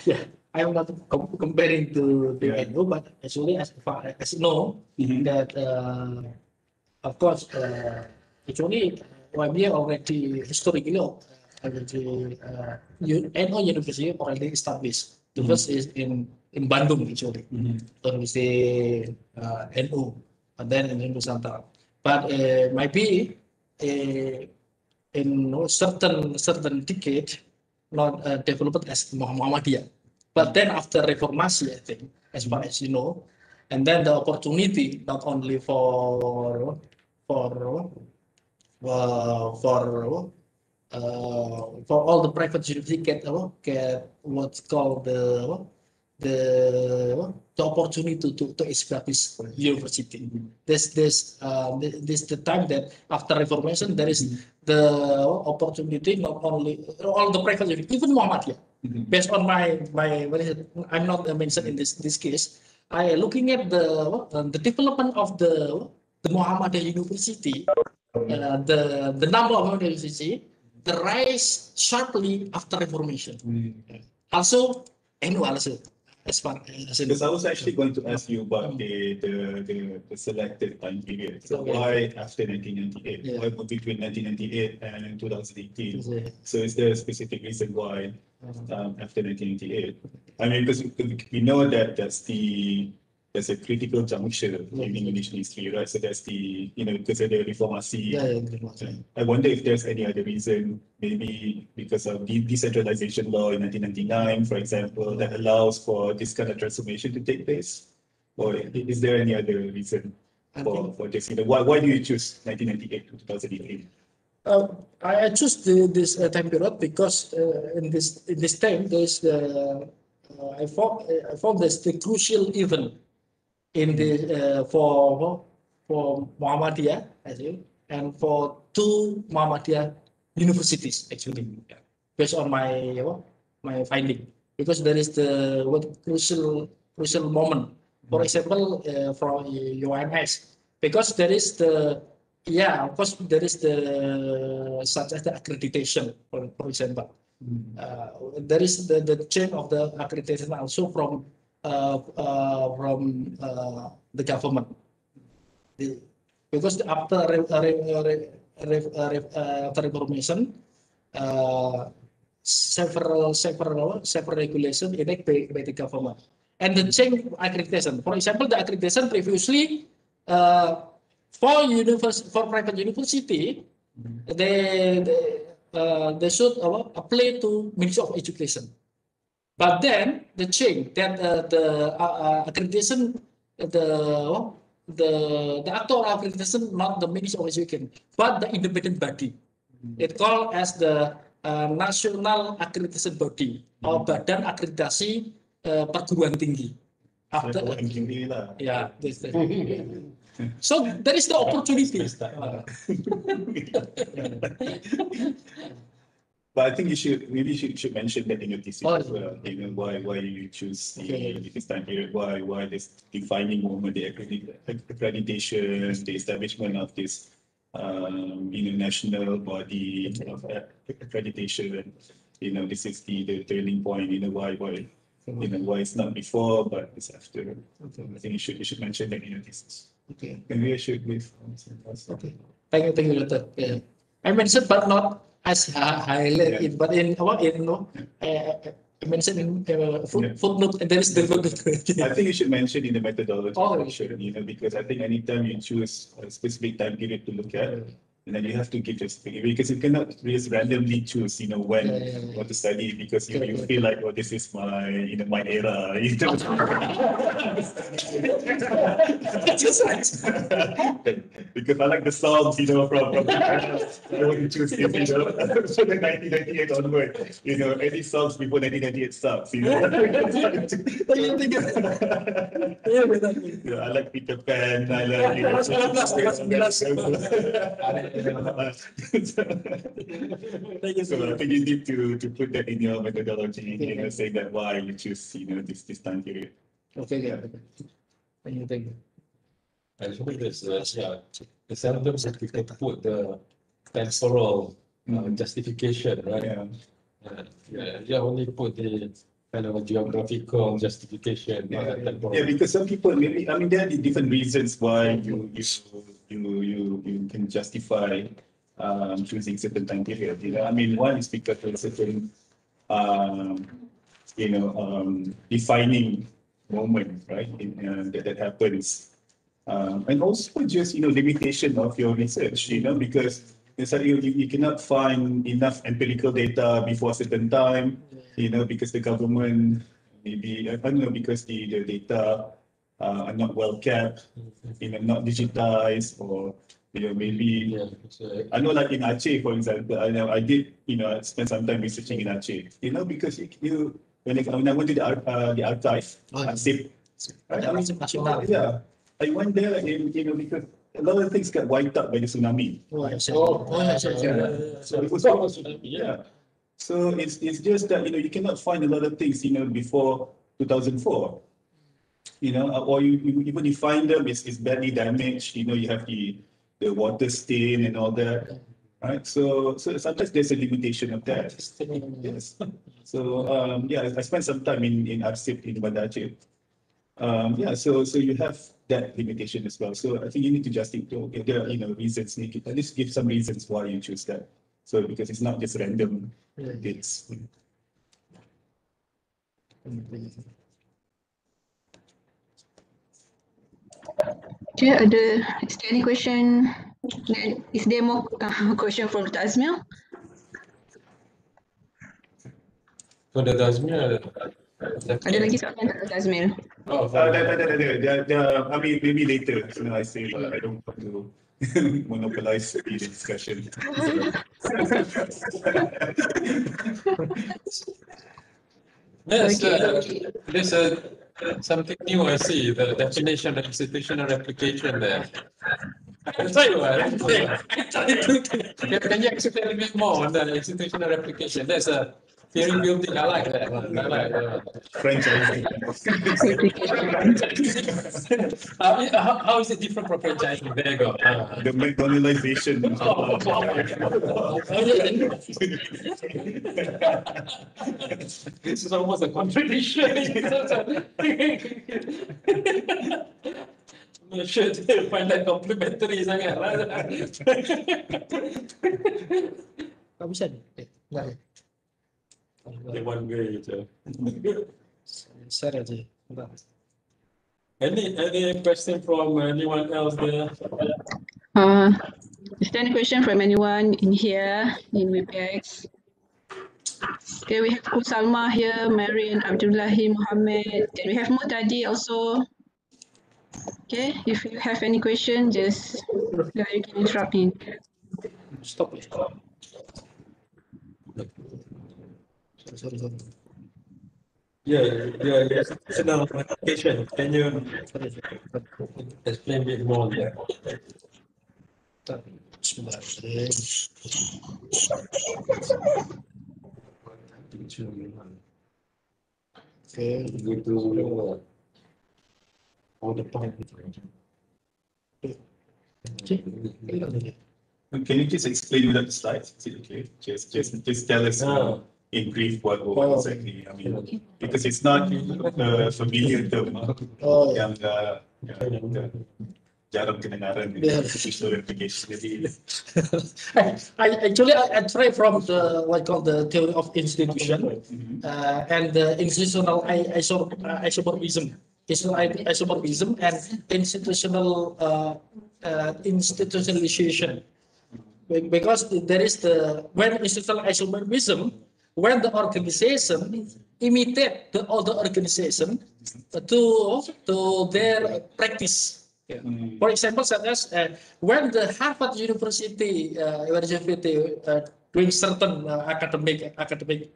yeah, I'm not comparing to NU, but actually, as far as you know, that of course, actually, YBA already historically already NU University already established. The first is in Bandung actually, University NU. And then in Nusantara, but maybe in certain decade not developed as Muhammadiyah. But then after Reformation, I think, as far as you know, and then the opportunity not only for all the private university get what's called the opportunity to establish university. This the time that after Reformation there is the opportunity not only all the private university, even Muhammadiyah. Based on my what is it? I'm not mentioned in this case. I looking at the development of the Muhammadiyah University, the number of university, the rise sharply after Reformation. Also, also. Because I was actually going to ask you about the selected time period. So why after 1998? Why between 1998 and 2018? So is there a specific reason why after 1998? I mean, because we know that there's a critical juncture in Indonesian history, right? So that's because of the Reformasi. I wonder if there's any other reason, maybe because of the decentralization law in 1999, for example, that allows for this kind of transformation to take place? Or is there any other reason for this? Why do you choose 1998 to 2018? I choose this time period because in this time there's I found this the crucial event in the for Muhammadiyah, I think, and for two Muhammadiyah universities actually, based on my finding, because there is the crucial moment. For example, from UMS, because there is of course there is such as the accreditation, for example. There is the chain of the accreditation also from the government, because after Reformation, several regulations enacted by the government, and the change accreditation. For example, the accreditation previously for private university, they should apply to Ministry of Education. But then the change that the accreditation, the actual accreditation, not the Ministry of Education, but the independent body. It called as the National Accreditation Body or Badan Akreditasi Perguruan Tinggi. After so there is the opportunity. But I think you should mention that in your thesis as well. Why you choose this time period? Why this defining moment, the accreditation, the establishment of this national body of accreditation. This is the turning point. Why it's not before but it's after. I think you should mention that in your thesis. Okay. Maybe I should leave. Okay. Thank you, Doctor. Yeah. I mentioned, but not as highlight Yeah. it, but in what in I mentioned in footnote, and there is the footnote. I think you should mention in the methodology Oh, section, because I think anytime you choose a specific time period to look at, and then you have to give this because you cannot just randomly choose, when you want to study, because you feel like, oh, this is my, my era. Because I like the songs, from I want to choose this, from the 1998 onward, any songs before 1998 sucks, I like Peter Pan, I like, so I think you need to put that in your methodology, saying that why you choose, this time period. Okay, yeah. Thank you. Actually, the seldom that we can put the temporal justification, right? You only put the kind of a geographical justification, not a temporal. Yeah, because some people maybe, there are different reasons why you can justify choosing certain time period. One is because of certain defining moment, right? That happens. And also just limitation of your research, because you cannot find enough empirical data before a certain time, because the government maybe, I don't know, because the data are not well kept, not digitized, or maybe I know, like in Aceh, for example, I did I spent some time researching in Aceh, because when I went to the archive, Archive, right? Yeah, I went there, because a lot of things got wiped out by the tsunami. So it was yeah. So it's just that you cannot find a lot of things before 2004. Or you even you find them, it's badly damaged. You have the water stain and all that, right? So sometimes there's a limitation of that. Yes. So I spent some time in Archipelago in Banda Aceh. So you have that limitation as well. So I think you need to justify. There are reasons. At least give some reasons why you choose that. So because it's not just random dates. Okay, is there any question? Is there more question from Azmil? So the Azmil, Ada lagi soalan tak Azmil? Maybe later. I say I don't want to monopolize the discussion. There's something new I see, the definition of institutional replication there. I can tell you can you explain a bit more on the institutional replication? There's a theory building, I like that. I like that. Franchising. How is it different from franchising? There you go. The McDonaldization. This is almost a contradiction. You should find that complimentary sangat. Tak bisa ni? Enggak. The one way je. Share aja. Any question from anyone else there? Is there any question from anyone in here in WebEx? Okay, we have Salma here, Marian, Abdullahi, Mohammad. Then we have Muhtadi also. Okay, if you have any question, just you can interrupt me. Stop. Sorry. Yeah, institutional replication. Can you explain a bit more there? Okay. All the time. Can you just explain without the slides? Is it okay? Just tell us in brief what exactly. Because it's not a familiar term. jarang kedengaran institutional replication. Jadi I try from the what called the theory of institution and the institutional isomorism. Isomorism and institutional institutionalization. Because there is when institutional isomorism, when the organization imitate the other organization to their practice. For example, such as when the Harvard University doing certain academic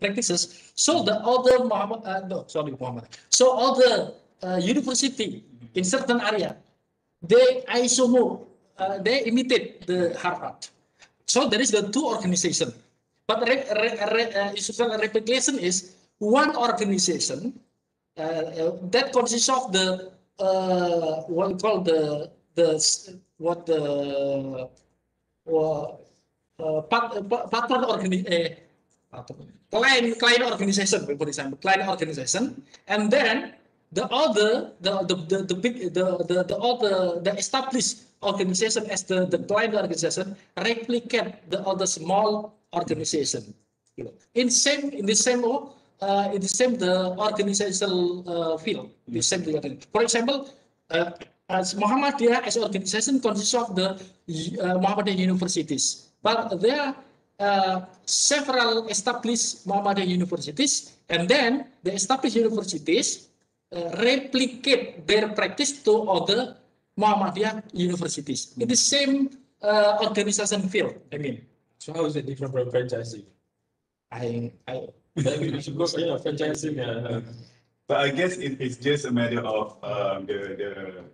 practices, so the other so other university in certain area, they they imitate the Harvard. So there is the two organization, but institutional replication is one organization that consists of the what we call client organization, for example, client organization, and then the established organization as the client organization replicate the other small organization. In the same the organizational field, the same thing. For example, as Muhammadiyah as organization consists of the Muhammadiyah universities, but there are several established Muhammadiyah universities, and then the established universities replicate their practice to other Muhammadiyah universities in the same organization field. I mean, So how is it different from franchising? Maybe we should go for franchising. but I guess it's just a matter of the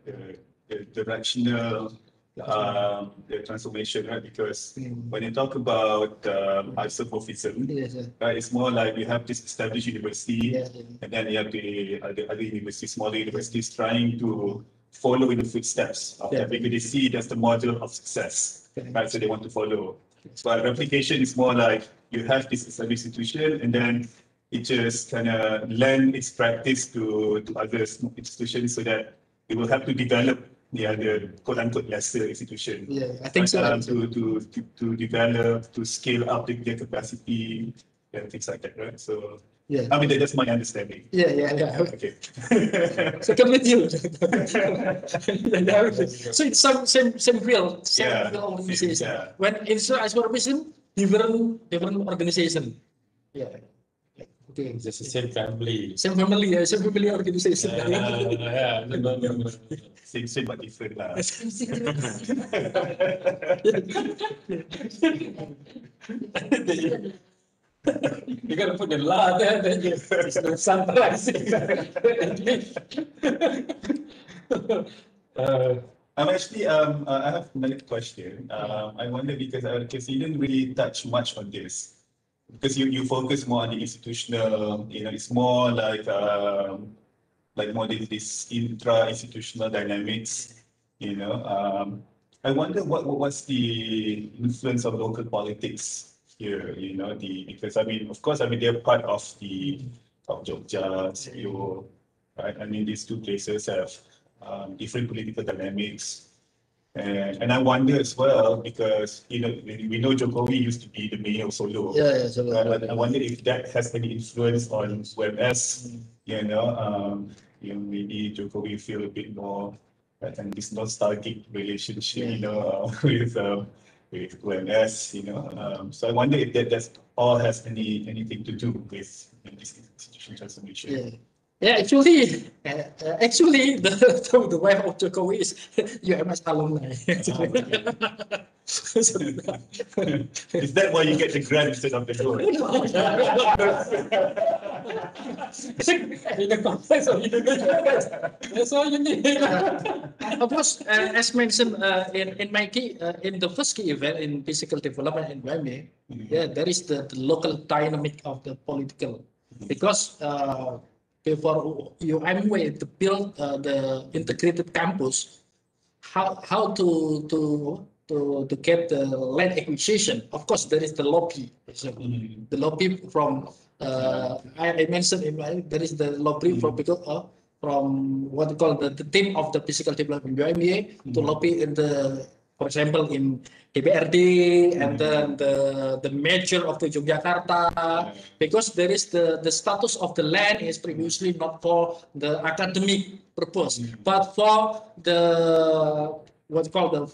rational the transformation, right? Because when you talk about isomorphism, right, it's more like you have this established university, and then you have the other universities, smaller universities, trying to follow in the footsteps of that because they see it as the model of success, right? So they want to follow. But replication is more like you have this established institution, and then it just kind of lend its practice to other institutions so that it will have to develop the other quote-unquote lesser institution. Yeah, I think so. To develop, to scale up their capacity and things like that, right? So yeah, I mean that's my understanding. yeah. Okay. Second with you. So it's same field, organization. Yeah. When isomorism, different organization. Yeah. Okay. It's just the same family. Same family organization. No. Same but different lah. You gotta put the la there, then it's Nusantara. I'm actually I have another question. I wonder because you didn't really touch much on this. Because you focus more on the institutional, it's more like more this intra-institutional dynamics, I wonder what's the influence of local politics here, because of course, they're part of Jogja, CEO, right? These two places have different political dynamics. And I wonder as well because we know Jokowi used to be the mayor of Solo. I wonder if that has any influence on UMS. Maybe Jokowi feel a bit more and this nostalgic relationship, with UMS. So I wonder if that all has anything to do with this institution transformation. Yeah, actually, the wife of Jokowi is UMS alumni. Is that why you get the grant instead of the loan? In the context of Indonesia, that's all you need. Of course, as mentioned in my in the first key event in physical development environment, there is the local dynamic of the political, because before UMW to build the integrated campus, how to get the land acquisition. Of course, there is the lobby. The lobby from I mentioned there is the lobby from what we call the team of the physical development UMA to lobby in the, for example, in DPRD and then the mayor of the Yogyakarta, because there is the status of the land is previously not for the academic purpose, but for the what we call the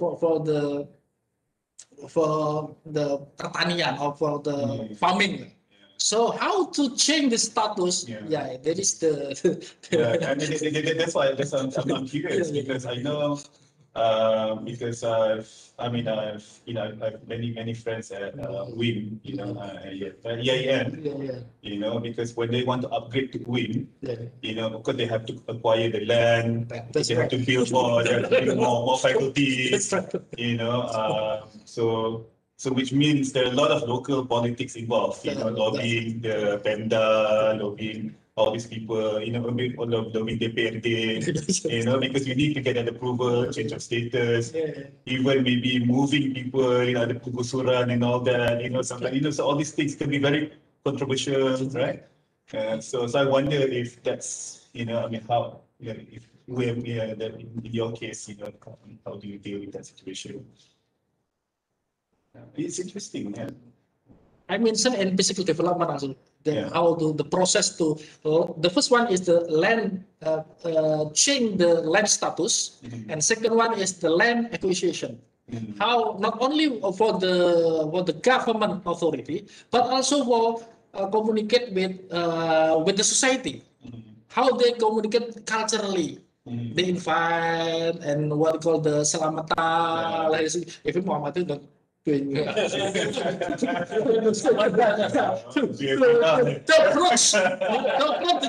for the pertanian or for the farming. So how to change the status? Yeah, there is the. Yeah, and that's why I'm curious because I know because I've many friends at WIM, EIN, because when they want to upgrade to WIM, because they have to acquire the land, they have to build more, they have to build more faculties, so which means there are a lot of local politics involved, lobbying the Pemda, lobbying all these people, lobbying DPRD, because you need to get an approval, change of status, even maybe moving people, the penggusuran and all that, sometimes, so all these things can be very controversial, right? So I wonder if that's, how, if that in your case, how do you deal with that situation? It's interesting, yeah. I mentioned in physical development also, how the process to, the first one is the land, change the land status, and second one is the land acquisition. How not only for the government authority, but also for communicate with the society. How they communicate culturally. They invite and what we call the selamatan, if Muhammad is not doing the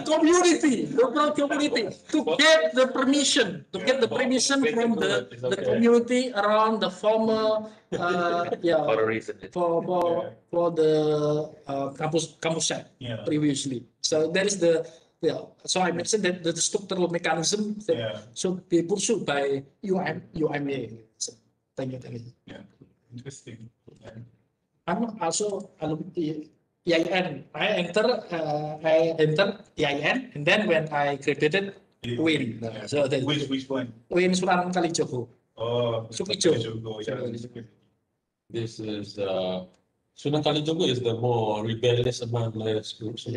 community to get the permission from the community around the former for the campus site previously. So that is the so I mentioned that the structural mechanism that should be pursued by UMA. So, thank you. Yeah. Interesting. I'm also alumni EIN. I entered EIN, and then when I graduated, WIN. So Which one? WIN Sunan Kalijogo. Oh, Sukijo. This is Sunan Kalijogo is the more rebellious among the groups.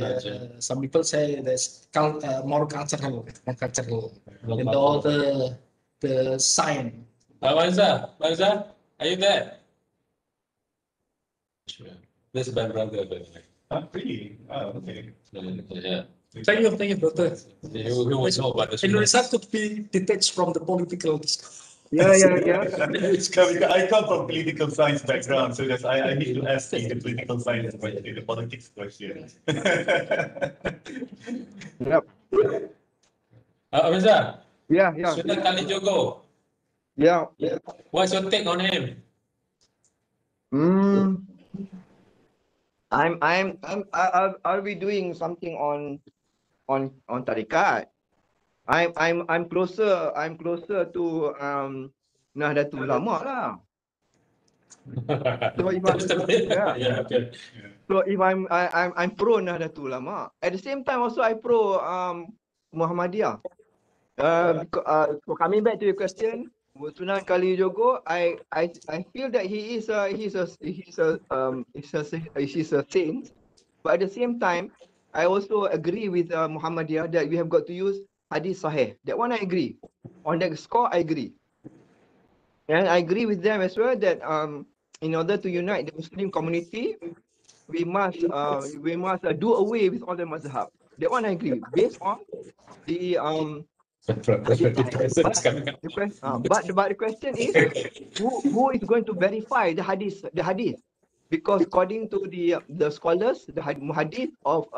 Some people say there's more cultural, and all the sign. Mariza, are you there? This is my brother. Really? Oh, okay. Yeah. Thank you, brother. He was know about the Indonesia could be detached from the political discourse. Yeah. I come from political science background, so that's I need to ask the political science question, the politics question. Yep. Mariza, Yeah. Sunan Kalijogo, Yeah. what's your take on him? I'll be doing something on tarikat. I'm closer to Nahdlatul Ulama lah. So if So if I'm pro Nahdlatul Ulama, at the same time also I pro Muhammadiyah. So coming back to your question, Sunan Kalijogo, I feel that he's a saint, but at the same time, I also agree with Muhammadiyah that we have got to use hadith sahih. That one I agree. On that score, I agree. And I agree with them as well that in order to unite the Muslim community, we must do away with all the mazhab. That one I agree. Based on the but the question is who is going to verify the hadith? Because according to the scholars, the hadith of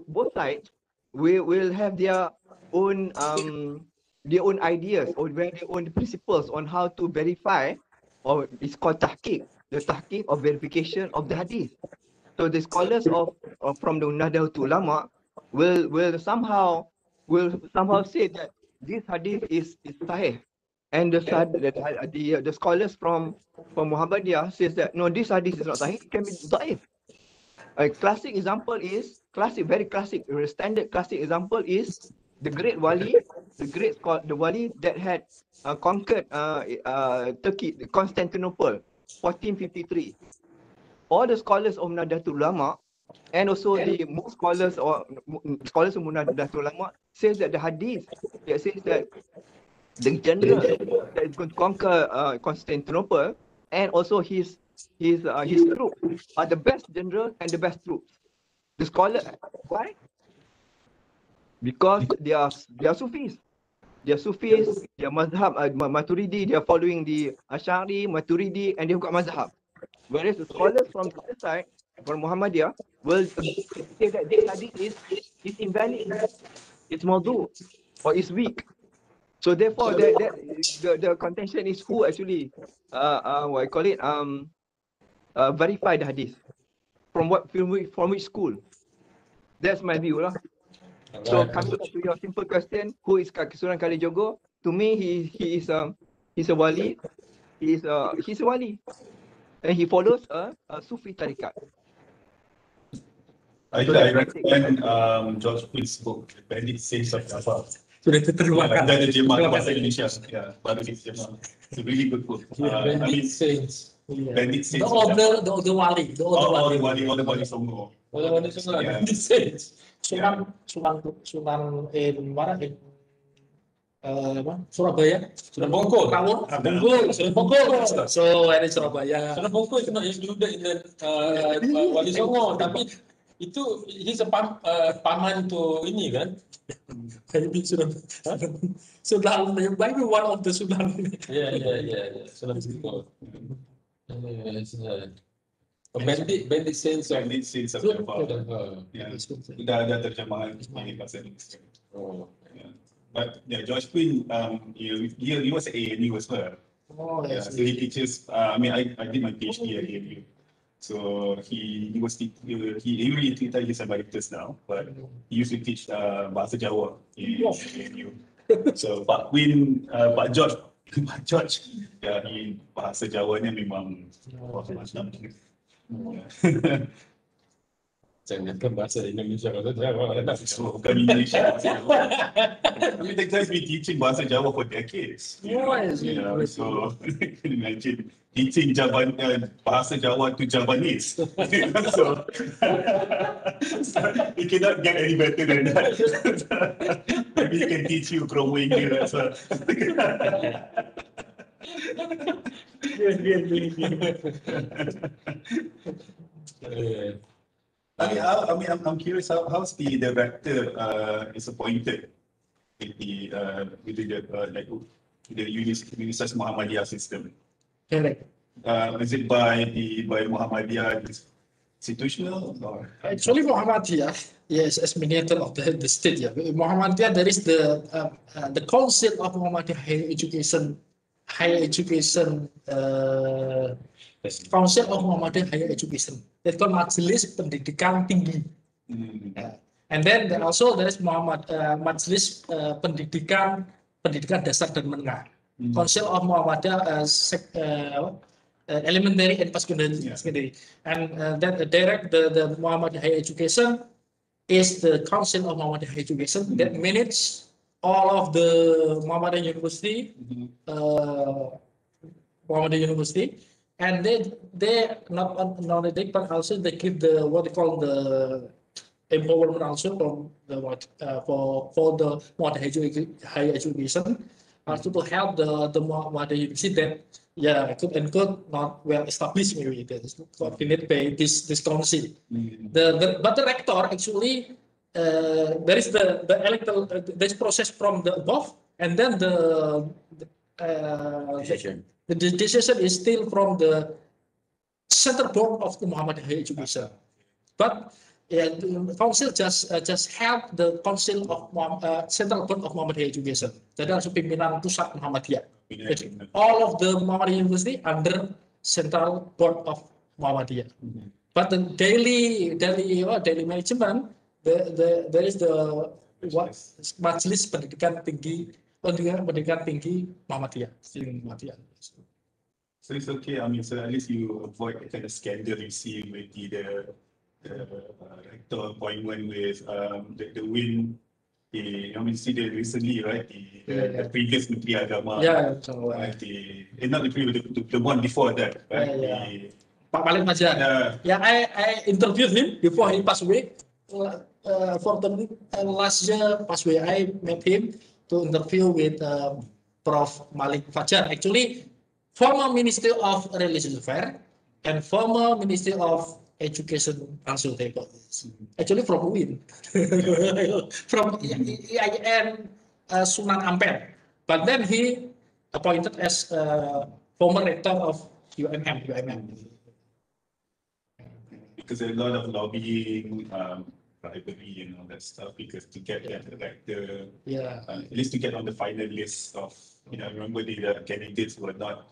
both sides will have their own ideas or their own principles on how to verify, or it's called tahqiq, the tahqiq of verification of the hadith. So the scholars from the Nahdlatul Ulama will somehow say that this hadith is sahih, and the scholars from Muhammadiyah says that no, this hadith is not sahih, it can be dhaif. A classic example is classic, very classic, standard classic example is the great wali, the wali that had conquered Turkey, Constantinople, 1453. All the scholars of Nahdlatul Ulama and also the most scholars of Nahdlatul Ulama says that the hadith that says that the general that is going to conquer Constantinople and also his troops are the best general and the best troops. The scholar, why? Because they are Sufis. They are Sufis, they are mazhab Maturidi, they are following the Ash'ari, Maturidi, and they've got mazhab. Whereas the scholars from the other side, from Muhammadiyah, will say that this hadith is invalid, it's mawdu, or it's weak. So therefore, the contention is who actually, what I call it, verify the hadith. From which school? That's my view lah. So coming back to your simple question, who is Kaki Sunan Kalijogo? To me, he's a wali. He's a wali, and he follows a Sufi tariqat. I recommend George Queen's book, Bandit Saints of Java. Sudah diterjemahkan. Dan terjemahan bahasa Indonesia. Ya, baru diterjemah. It's a really good book. Bandit Saints. Bandit Saints. The older wali. All the wali Songo. Wali Songo. Yeah. Bandit Saints. Sunan mana? Surabaya. Sunan Bongkol. Sunan Bongkol. So ada Surabaya. Sunan Bongkol is not included in the Wali Songo, tapi itu he's a paman to ini kan. Maybe Sunan, maybe one of the Sunan. Yeah. Sunan Bongkol. Bandit Saints of Java. Ya, sudah ada terjemahan ini bahasa Indonesia. Oh. But yeah, George Queen, he was at ANU as well. Oh, Yeah, so he teaches. I did my PhD at ANU. So he really treated his emeritus now, but he used to teach bahasa Jawa in ANU. So Pak George, ya, bahasa Jawanya memang macam. Jangan kan bahasa Indonesia kalau Jawa. Bukan Indonesia. I mean, the guy's been teaching bahasa Jawa for decades. So you can imagine teaching bahasa Jawa to Javanese. So you cannot get any better than that. Maybe he can teach you growing here as well. I'm curious how's the director is appointed with the Universitas Muhammadiyah system. Correct. Is it by Muhammadiyah institutional or? Actually, Muhammadiyah, yes, as mediator of the state. Yeah, Muhammadiyah. There is the Council of Muhammadiyah Higher Education. Council of Muhammadiyah Higher Education. That's called Majelis Pendidikan Tinggi. And then there is Majelis Pendidikan Dasar dan Menengah. Council of Muhammadiyah Elementary and Secondary. And that direct the Muhammadiyah Higher Education is the Council of Muhammadiyah Higher Education that manages all of the Muhammadiyah University. And they not only they, but also they give the what they call the empowerment also from the for the Muhammadiyah higher education, also to help the Muhammadiyah university that could not well established, maybe that is coordinated by this council. But the rector actually there is the electoral this process from the above, and then the decision is still from the center board of the Muhammadiyah Higher Education. But the council just help the council of central board of Muhammadiyah Education. Jadi langsung pimpinan pusat Muhammadiyah. All of the Muhammadiyah University under central board of Muhammadiyah. But the daily management, there is the Majelis Pendidikan Tinggi Muhammadiyah. So it's okay. I mean, so at least you avoid the kind of scandal you see with the rector appointment with the win. See the recently, right? The previous Menteri Agama. So, Not the previous, the one before that, right? Pak Malik Fajar. I interviewed him before he passed away. Fortunately, last year passed away. I met him to interview with Prof. Malik Fajar. Actually, former Minister of Religious Affairs and former Minister of Education Council Tayeb. Actually from UIN, from IIN Sunan Ampel. But then he appointed as former rector of UMM. Because a lot of lobbying, bribery and all that stuff, because to get that elector, at least to get on the final list of, remember the candidates were not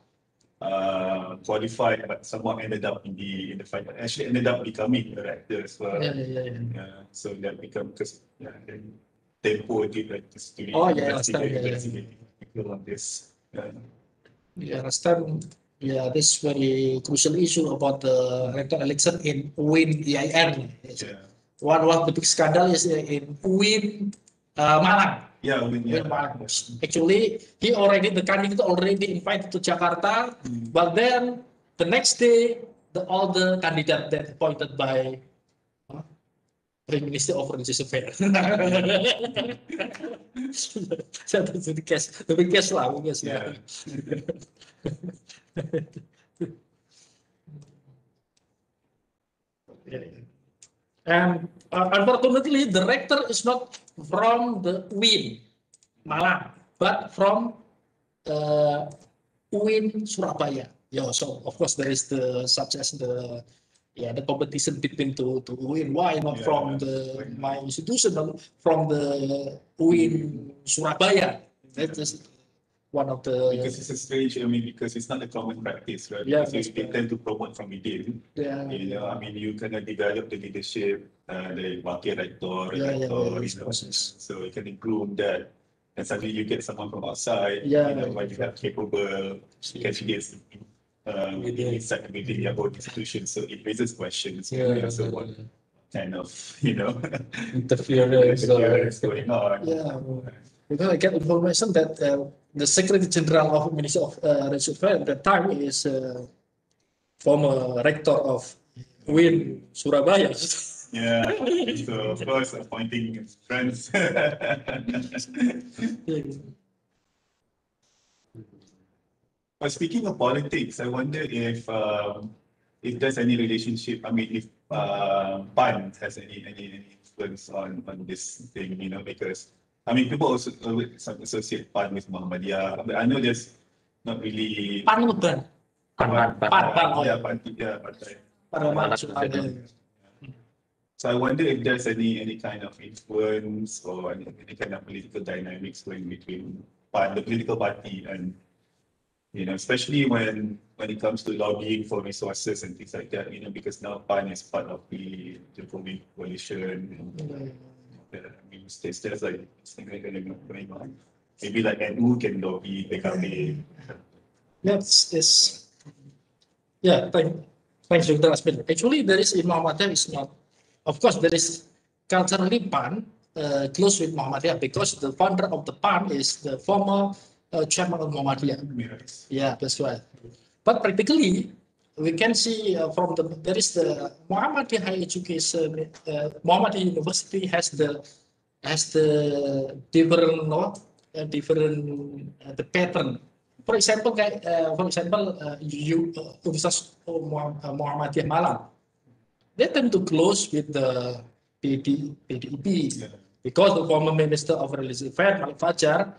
qualified, but someone ended up in the final. Actually, ended up becoming a rector as well. So that become because then Tempo did like this to investigate people on this. Last time, this very crucial issue about the rector election in UIN IAIN. One of the big scandal is in UIN Malang. Malang. Actually, the candidate already invited to Jakarta, but then the next day, all the candidates that appointed by Prime Minister of Religious Affairs. So that's the case lah. And unfortunately, the rector is not from the UIN Malang, but from UIN Surabaya. So of course there is such as the competition between two UIN. Why not from my institution, from the UIN Surabaya? That is one of the. Because it's a strange, because it's not a common practice, right? Because they tend to promote from within. You kind of develop the leadership, the market rector, so you can improve that. And suddenly you get someone from outside, when you have capable candidates within their own institution. So it raises questions. So what kind of, interference going on? Because I get information that the Secretary General of Ministry of Religious Affairs at that time is former rector of UIN Surabaya. So of course appointing friends. But speaking of politics, I wonder if there's any relationship. If PAN has any influence on this thing, because people also associate PAN with Muhammadiyah. But I know there's not really. PAN bukan. So I wonder if there's any kind of influence or any kind of political dynamics going between PAN, the political party, and especially when it comes to lobbying for resources and things like that. Because now PAN is part of the coalition. There's like something going on. Maybe like NU can lobby PKB. Thanks, Dr. Azmil. Actually, there is in Muhammadiyah is not. Of course, there is culturally PAN close with Muhammadiyah because the founder of the PAN is the former chairman of Muhammadiyah. Yeah, that's right. But practically, we can see there is the Muhammadiyah Higher Education, Muhammadiyah University has the different the pattern. For example, Universitas Muhammadiyah Malang, they tend to close with the PDIP because the former Minister of Religious Affairs, Malik Fajar,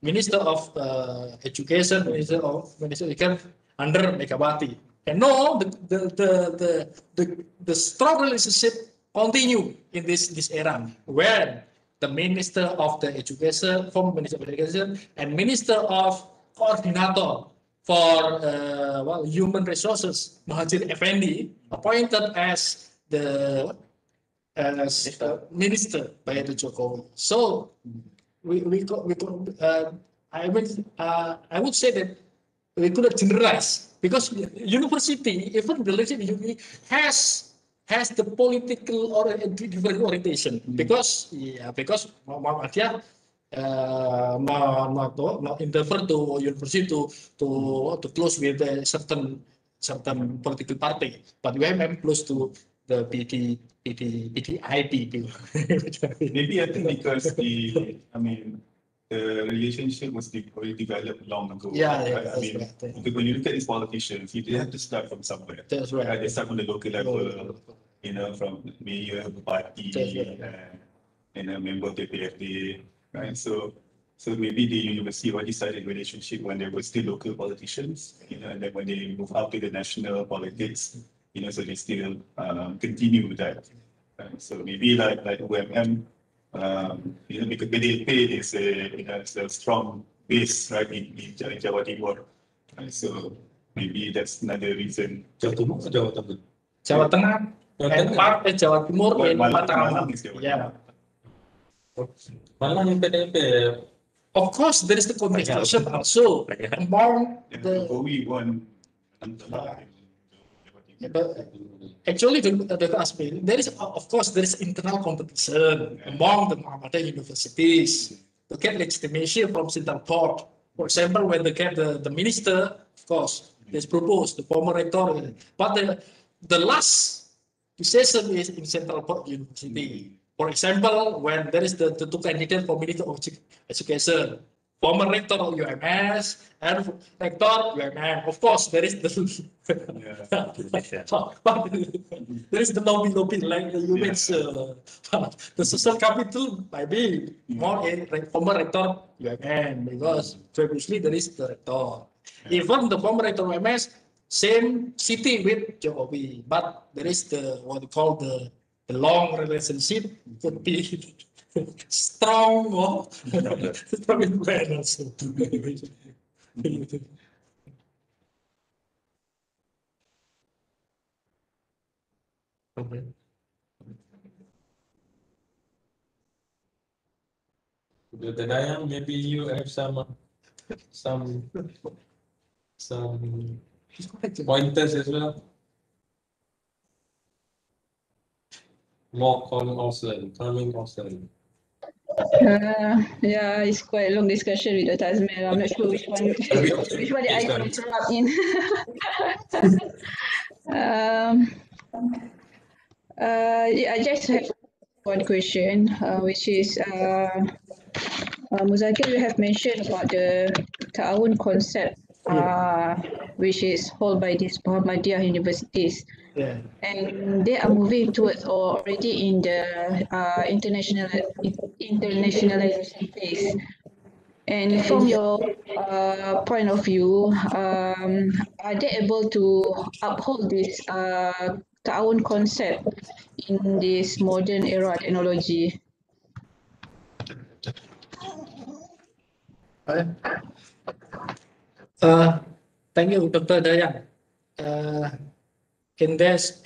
Minister of Education, Minister under Megawati. And no, the strong relationship continue in this era where the Minister of the Education, former Minister of Education, and Minister of Coordinator for Human Resources, Muhajir Effendi, appointed as the minister by the Jokowi. So I would say that we could generalize because university, even the university has has the political or different orientation because Muhammadiyah endeavor to university to close with a certain political party, but UMM close to the PTIP. Maybe I think because the relationship was already developed long ago. Yeah, right? that's right. Because when you look at these politicians, you have to start from somewhere. That's right. They start from the local level, from mayor of the party, and a member of the Ph.D. Right? So maybe the university already started a relationship when they were still local politicians, and then when they move out to the national politics, so they still continue that. Right? So maybe like UMM, because PDIP is a strong base, right, in Jawa Timur. Right? So maybe that's another reason. Jawa Timur atau Jawa Tengah? Jawa Tengah, and part Jawa Timur in Malang is Jawa Yeah. Malang yang PDIP. Of course, there is the contestation also among the. Jokowi won. But actually, the Azmil, there is internal competition among the Muhammadiyah universities to get legitimation from central board. For example, when they get the minister, of course, they propose the former rector, but the last decision is in central board university. For example, when there is the two candidates for Minister of Education, former rector of UMS and rector UMM. Of course, there is the there is the lobby like you mentioned. The social capital might be more in former rector UMM because previously there is the rector. Even the former rector UMS, same city with Jokowi, but there is the what we call the long relationship could be strong or strong influence. Okay. Dr. Dayang, maybe you have some pointers as well. More coming also. Yeah, it's quite a long discussion with Dr. Azmil. I'm not sure which one did I interrupt in. I just have one question, which is Mudzakkir, you have mentioned about the ta'awun concept, which is held by these Muhammadiyah universities. Yeah. And they are moving towards or already in the internationalization phase. And from your point of view, are they able to uphold this ta'awun concept in this modern era technology? Thank you, Dr. Dayang. In this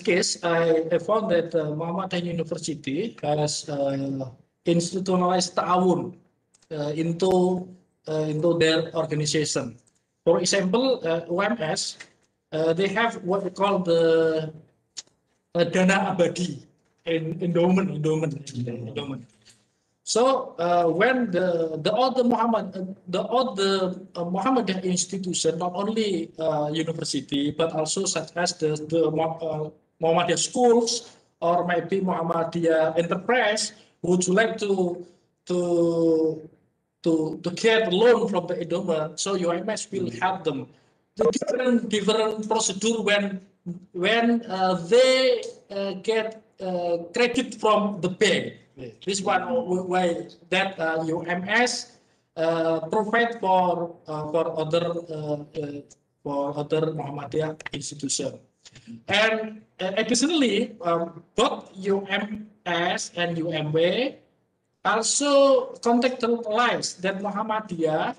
case, I found that Muhammadiyah University has institutionalized ta'awun into their organization. For example, UMS, they have what we call the dana abadi endowment. So when the other Muhammadiyah institution, not only university but also such as the Muhammadiyah schools or maybe Muhammadiyah enterprise, would you like to get loan from the endowment? So UMS will help them. The different procedure when they get credit from the bank. This one way that UMS provide for other Muhammadiyah institution. And additionally, both UMS and UMW also contextualize that Muhammadiyah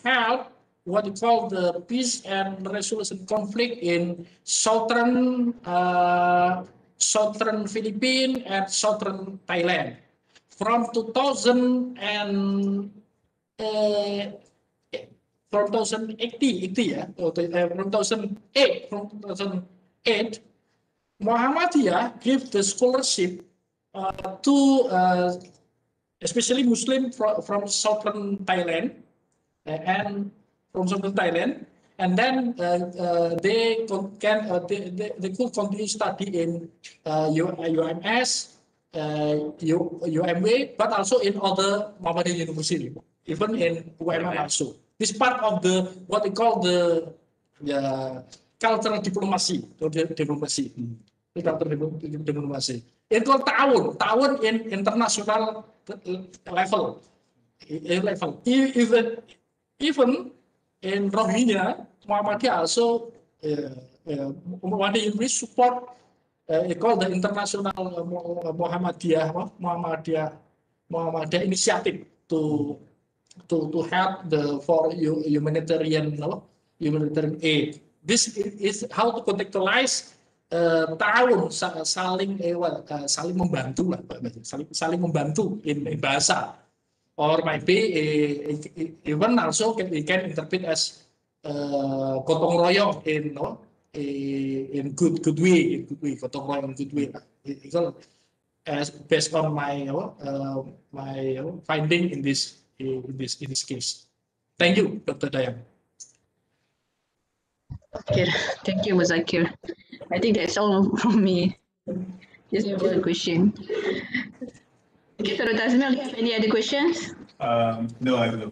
help what we call the peace and resolution conflict in southern Philippines and southern Thailand from 2000 and from 2008, Muhammadiyah give the scholarship to especially Muslim from southern Thailand and and then they could continue study in UMS, UMW, but also in other Muhammadiyah university, even in UMM also. This part of the what they call the cultural diplomacy or diplomacy. Diplomasi. Itu tahun in international level. Even in Rohingya, Muhammadiyah also Muhammadiyah support called the international Muhammadiyah initiative to help for humanitarian aid. This is how to contextualize tahun saling membantu lah, saling membantu in bahasa, or might be even also we can interpret as gotong royong in good way, gotong royong in good way. As based on my finding in this case. Thank you, Dr. Dayang. Okay, thank you, Mudzakkir. I think that's all from me. Just have one question. Okay, so Dr. Azmil, do you have any other questions? No, I don't.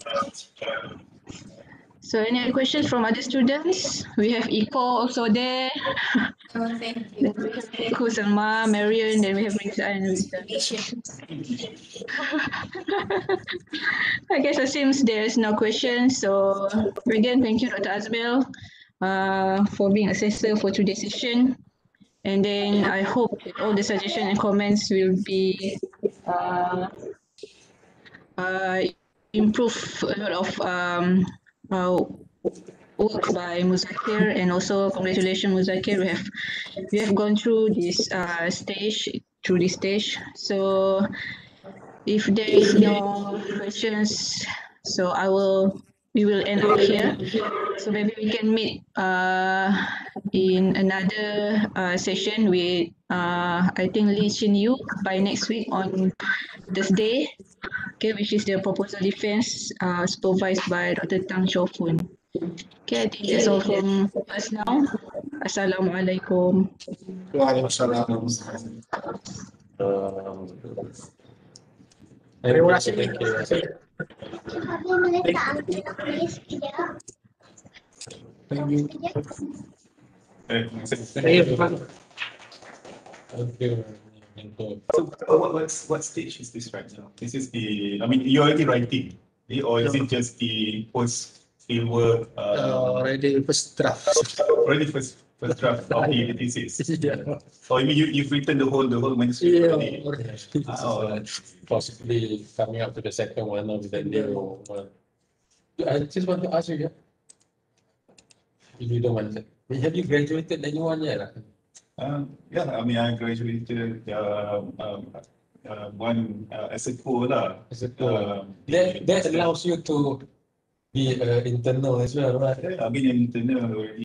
So any other questions from other students? We have Iko also there. Thank you. Iko, Salma, Marion, then we have Risa and Risa. I guess it seems there's no questions. So again, thank you, Dr. Azmil, for being assessor for today's session. And then I hope that all the suggestions and comments will be improve a lot of work by Mudzakkir, and also congratulations, Mudzakkir. We have gone through this stage. So if there is no questions, so we will end up here. So maybe we can meet in another session with I think Lee Chin Yu by next week on Thursday, okay, which is the proposal defense supervised by Dr. Tang Shofun. Okay, I think that's all from us now. Assalamualaikum. Waalaikumsalam. Terima kasih. Thank you. So what stage is this right now? This is the, I mean, you're already writing, or is it just the post fieldwork? Already first draft. Already first draft of the thesis. Yeah. So you mean you've written the whole manuscript already? Possibly coming up to the second one of the new one. I just want to ask you, if you don't mind, have you graduated anyone yet? Yeah, I mean, I graduated one as a co lah. That allows you to be internal as well, right? I mean, internal already.